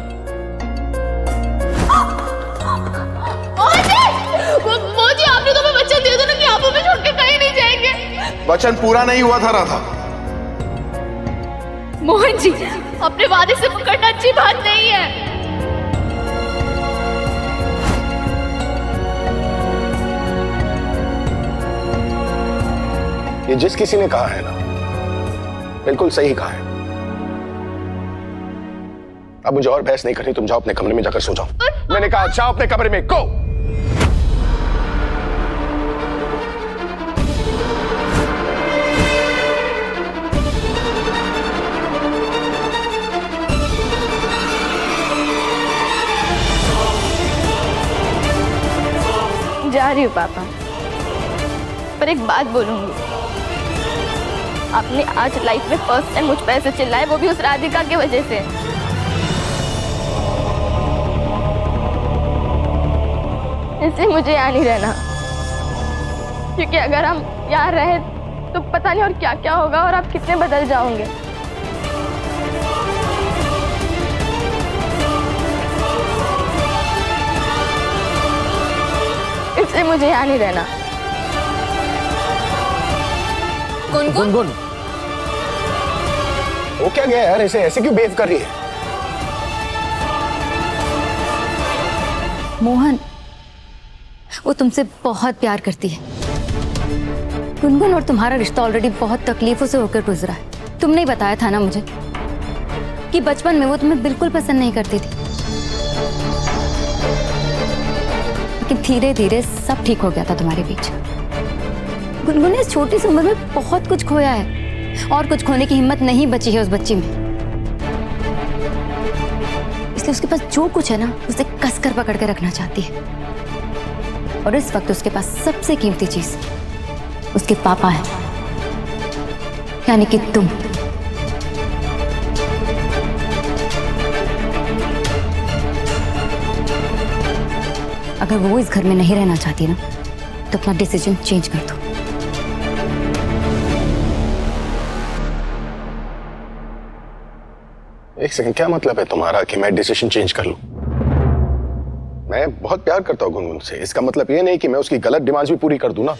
वो जी, आपने तो मैं वचन दिया था ना कि आप हमें छोड़ के कहीं नहीं जाएंगे। वचन पूरा नहीं हुआ था राधा। मोहन जी, अपने वादे से मुकरना अच्छी बात नहीं है। ये जिस किसी ने कहा है ना, बिल्कुल सही कहा है। अब मुझे और बहस नहीं करनी, तुम जाओ अपने कमरे में जाकर सो जाओ। मैंने कहा जाओ अपने कमरे में, गो। जा रही हूँ पापा, पर एक बात बोलूंगी। आपने आज लाइफ में फर्स्ट टाइम मुझ पे ऐसे चिल्लाए, वो भी उस राधिका की वजह से। इसलिए मुझे यहाँ नहीं रहना, क्योंकि अगर हम यहाँ रहे तो पता नहीं और क्या क्या होगा और आप कितने बदल जाओगे। इसलिए मुझे यहाँ नहीं रहना। गुनगुन, वो क्या गया यार, ऐसे ऐसे क्यों बिहेव कर रही है? मोहन, वो तुमसे बहुत प्यार करती है। गुनगुन और तुम्हारा रिश्ता ऑलरेडी बहुत तकलीफों से होकर गुजरा है। तुमने ही बताया था ना मुझे कि बचपन में वो तुम्हें बिल्कुल पसंद नहीं करती थी, लेकिन धीरे धीरे सब ठीक हो गया था तुम्हारे बीच। गुनगुन ने इस छोटी सी उम्र में बहुत कुछ खोया है और कुछ खोने की हिम्मत नहीं बची है उस बच्ची में। इसलिए उसके पास जो कुछ है ना, उसे कसकर पकड़ के रखना चाहती है। और इस वक्त उसके पास सबसे कीमती चीज उसके पापा है, यानी कि तुम। अगर वो इस घर में नहीं रहना चाहती ना, तो अपना डिसीजन चेंज कर दो। एक सेकंड, क्या मतलब है तुम्हारा कि मैं डिसीजन चेंज कर लूं? मैं बहुत प्यार करता हूं गुनगुन से, इसका मतलब ये नहीं कि मैं उसकी गलत डिमांड्स भी पूरी कर दूं ना।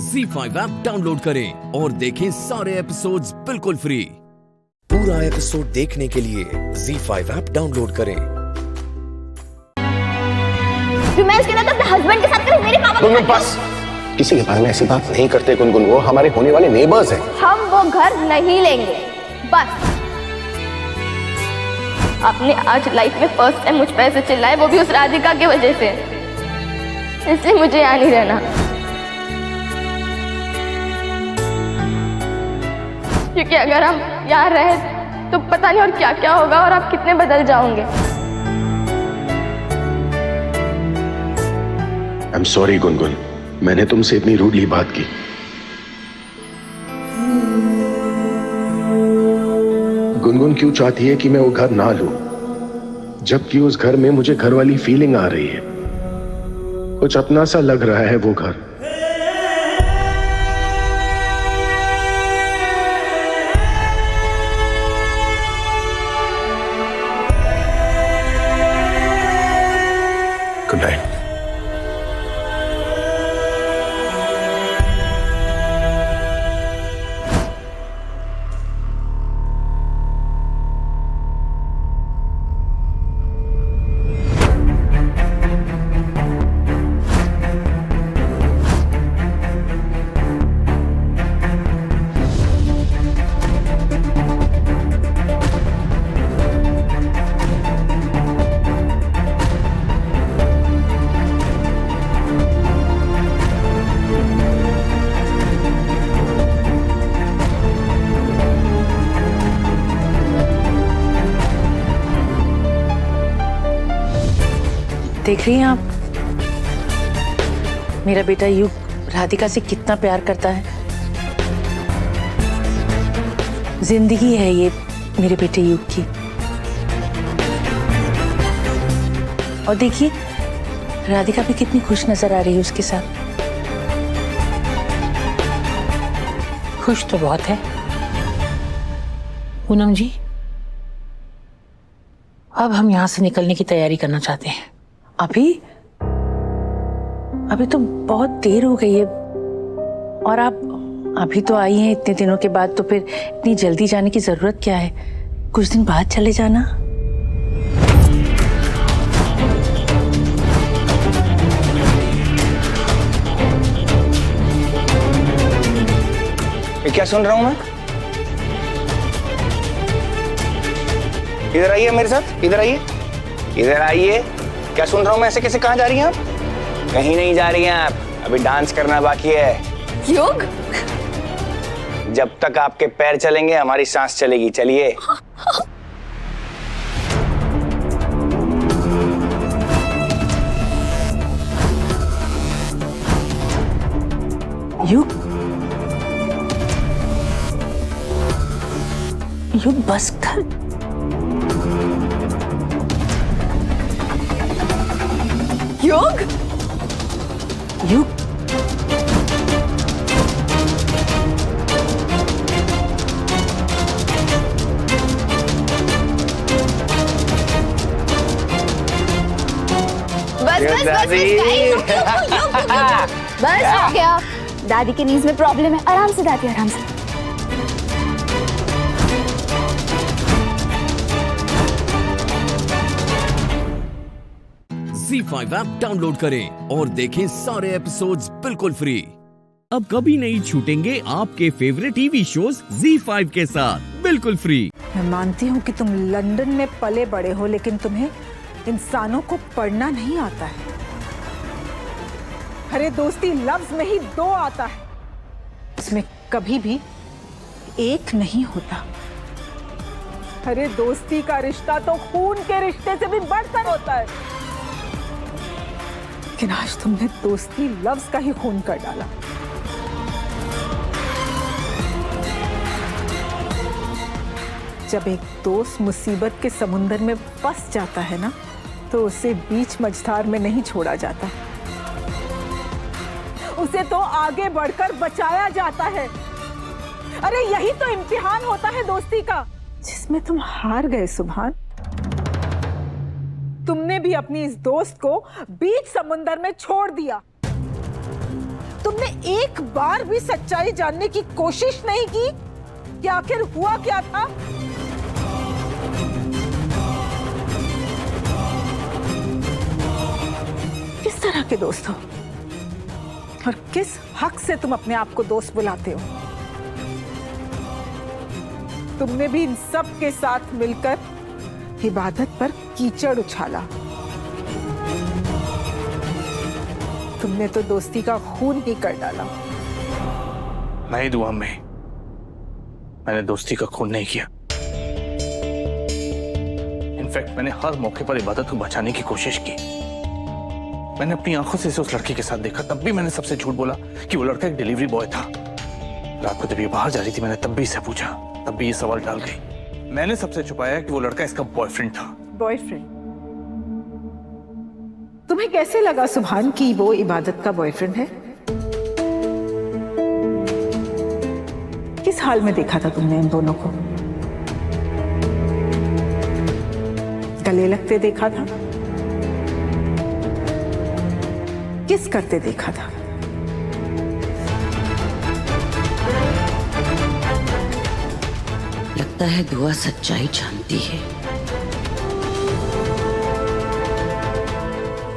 ZEE5 ऐप डाउनलोड करें और देखें सारे एपिसोड्स बिल्कुल फ्री। पूरा एपिसोड देखने के लिए ZEE5 ऐप डाउनलोड करें। जो मैं उसके साथ अपने हस्बैंड के साथ करूं, मेरे पापा गुनगुन बस, किसी के बारे में ऐसी बात नहीं करते गुनगुन, वो हमारे होने वाले नेबर्स हैं। हम वो घर नहीं लेंगे, बस। आपने आज लाइफ में फर्स्ट टाइम मुझ पे ऐसे चिल्लाए, वो भी उस राधिका की वजह से। इसलिए मुझे यहाँ नहीं रहना, क्योंकि अगर हम यहाँ रहे तो पता नहीं और क्या क्या होगा और आप कितने बदल जाओगे। आई एम सॉरी गुनगुन, मैंने तुमसे इतनी रूडली बात की। गुनगुन क्यों चाहती है कि मैं वो घर ना लूं, जबकि उस घर में मुझे घर वाली फीलिंग आ रही है। कुछ अपना सा लग रहा है वो घर। Good night. देख रही हैं आप, मेरा बेटा युग राधिका से कितना प्यार करता है। जिंदगी है ये मेरे बेटे युग की। और देखिए राधिका भी कितनी खुश नजर आ रही है उसके साथ। खुश तो बहुत है। पूनम जी, अब हम यहाँ से निकलने की तैयारी करना चाहते हैं। अभी तो बहुत देर हो गई है, और आप अभी तो आई हैं इतने दिनों के बाद, तो फिर इतनी जल्दी जाने की जरूरत क्या है? कुछ दिन बाद चले जाना। ये क्या सुन रहा हूं मैं? इधर आइए मेरे साथ, इधर आइए, इधर आइए। क्या सुन रहा हूं मैं? ऐसे कैसे? कहां जा रही हैं आप? कहीं नहीं जा रही हैं आप, अभी डांस करना बाकी है। योग? जब तक आपके पैर चलेंगे हमारी सांस चलेगी। चलिए। युग, युग बस कर। योग? युग, बस हो गया। दादी के नीज में प्रॉब्लम है। आराम से दादी, आराम से। ZEE5 ऐप डाउनलोड करें और देखें सारे एपिसोड्स बिल्कुल फ्री। अब कभी नहीं छूटेंगे आपके फेवरेट टीवी शोज ZEE5 के साथ बिल्कुल फ्री। मैं मानती हूँ कि तुम लंदन में पले बड़े हो, लेकिन तुम्हें इंसानों को पढ़ना नहीं आता है। अरे दोस्ती लफ्ज में ही दो आता है, इसमें कभी भी एक नहीं होता। अरे दोस्ती का रिश्ता तो खून के रिश्ते से भी बढ़कर होता है, लेकिन आज तुमने दोस्ती लफ्ज का ही खून कर डाला। जब एक दोस्त मुसीबत के समुंदर में फंस जाता है ना, तो उसे बीच मझधार में नहीं छोड़ा जाता, उसे तो आगे बढ़कर बचाया जाता है। अरे यही तो इम्तिहान होता है दोस्ती का, जिसमें तुम हार गए सुभान। तुमने भी अपनी इस दोस्त को बीच समुंदर में छोड़ दिया। तुमने एक बार भी सच्चाई जानने की कोशिश नहीं की कि आखिर हुआ क्या था। किस तरह के दोस्त हो और किस हक से तुम अपने आप को दोस्त बुलाते हो? तुमने भी इन सब के साथ मिलकर इबादत पर कीचड़ उछाला। तुमने तो दोस्ती का खून ही कर डाला। नहीं दुआ में, मैंने दोस्ती का खून नहीं किया। इनफैक्ट मैंने हर मौके पर इबादत को बचाने की कोशिश की। मैंने अपनी आंखों से इसे उस लड़की के साथ देखा, तब भी मैंने सबसे झूठ बोला कि वो लड़का एक डिलीवरी बॉय था। रात को जब ये बाहर जा रही थी, मैंने तब भी इसे पूछा, तब भी ये सवाल टाल गई। मैंने सबसे छुपाया कि वो लड़का इसका बॉयफ्रेंड था। बॉयफ्रेंड? तुम्हें कैसे लगा सुभान कि वो इबादत का बॉयफ्रेंड है? किस हाल में देखा था तुमने इन दोनों को? गले लगते देखा था? किस करते देखा था? लगता है दुआ सच्चाई जानती है।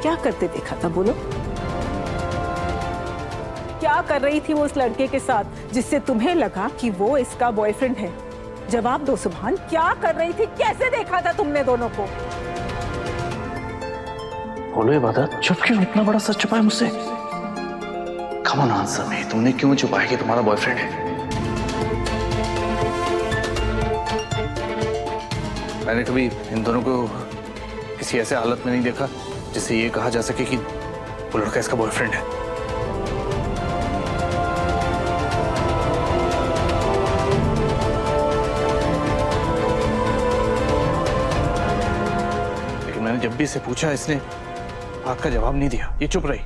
क्या करते देखा था, बोलो? क्या कर रही थी वो उस लड़के के साथ जिससे तुम्हें लगा कि वो इसका बॉयफ्रेंड है? जवाब दो सुभान, क्या कर रही थी? कैसे देखा था तुमने दोनों को? बोलो इबादत, चुप क्यों? इतना बड़ा सच छुपाया मुझसे? कम ऑन आंसर मी, तुमने क्यों छुपाया कि तुम्हारा बॉयफ्रेंड है? मैंने कभी इन दोनों को किसी ऐसे हालत में नहीं देखा जिससे ये कहा जा सके कि वो लड़का इसका बॉयफ्रेंड है। लेकिन मैंने जब भी इसे पूछा, इसने बात का जवाब नहीं दिया, ये चुप रही।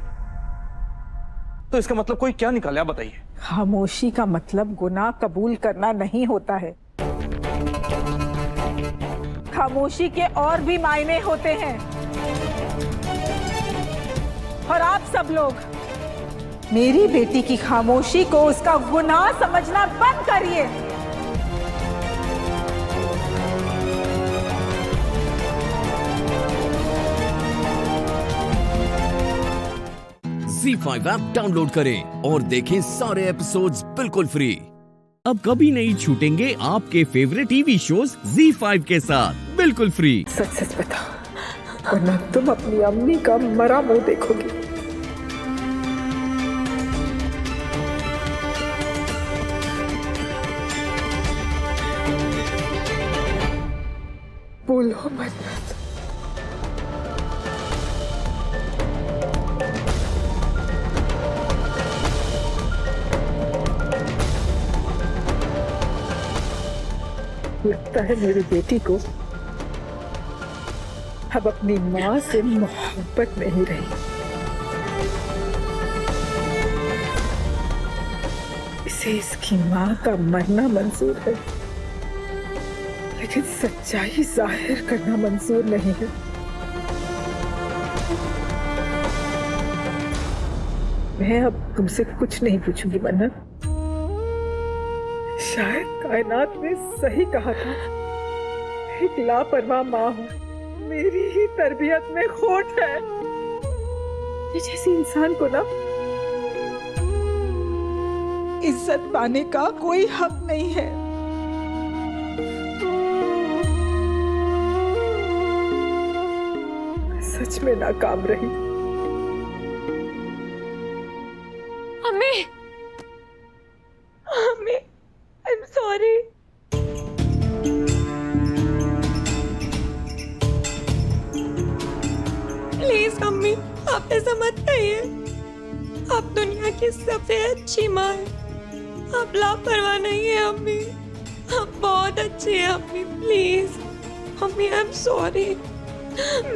तो इसका मतलब कोई क्या निकाले, आप बताइए। खामोशी का मतलब गुनाह कबूल करना नहीं होता है। खामोशी के और भी मायने होते हैं। और आप सब लोग मेरी बेटी की खामोशी को उसका गुनाह समझना बंद करिए। ZEE5 ऐप डाउनलोड करें और देखें सारे एपिसोड्स बिल्कुल फ्री। अब कभी नहीं छूटेंगे आपके फेवरेट टीवी शोज ZEE5 के साथ बिल्कुल फ्री। सच सच बता, वरना तुम अपनी अम्मी का मरा मुंह देखोगी। बोलो मत। लगता है मेरी बेटी को अब अपनी माँ से मोहब्बत नहीं रही। इसे इसकी माँ का मरना मंजूर है, लेकिन सच्चाई जाहिर करना मंजूर नहीं है। मैं अब तुमसे कुछ नहीं पूछूंगी मन्नत। शायद कायनात ने सही कहा था, एक लापरवाह माँ हूँ, मेरी ही तरबियत में खोट है। ये जैसी इंसान को ना इज्जत पाने का कोई हक नहीं है। सच में नाकाम रही। अम्मी, अम्मी, I'm sorry. प्लीज अम्मी, आप ऐसा मत कहिए। आप दुनिया की सबसे अच्छी माँ हैं। आप लापरवाह नहीं है अम्मी, आप बहुत अच्छी हैं अम्मी। प्लीज अम्मी, आई एम सॉरी।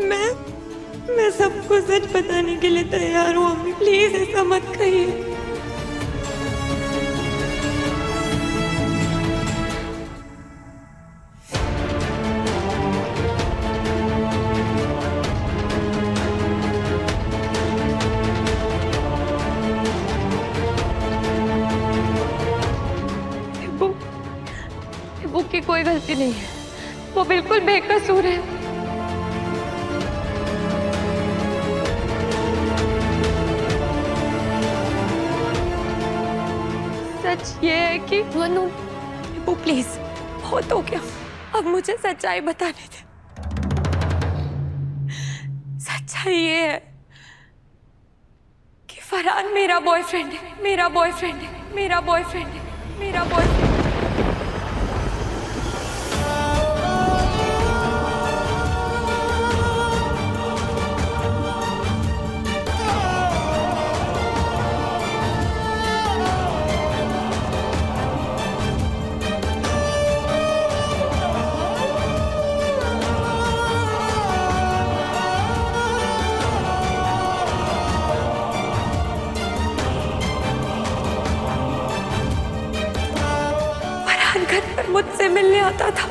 मैं सबको सच बताने के लिए तैयार हूँ अम्मी, प्लीज ऐसा मत कहिए। वो की कोई गलती नहीं है, वो बिल्कुल बेकसूर है। सच ये है कि वो प्लीज, बहुत हो गया, अब मुझे सच्चाई बताने दे। सच्चाई ये है कि फरहान मेरा बॉयफ्रेंड है, मेरा बॉयफ्रेंड है, मेरा बॉयफ्रेंड है, मेरा बॉयफ्रेंड। घर पर मुझसे मिलने आता था।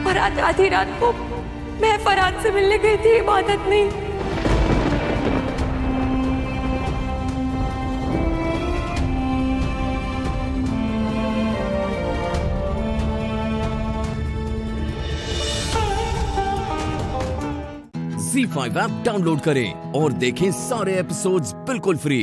और आज आधी रात को मैं फरहान से मिलने गई थी, इबादत नहीं। ZEE5 ऐप डाउनलोड करें और देखें सारे एपिसोड्स बिल्कुल फ्री।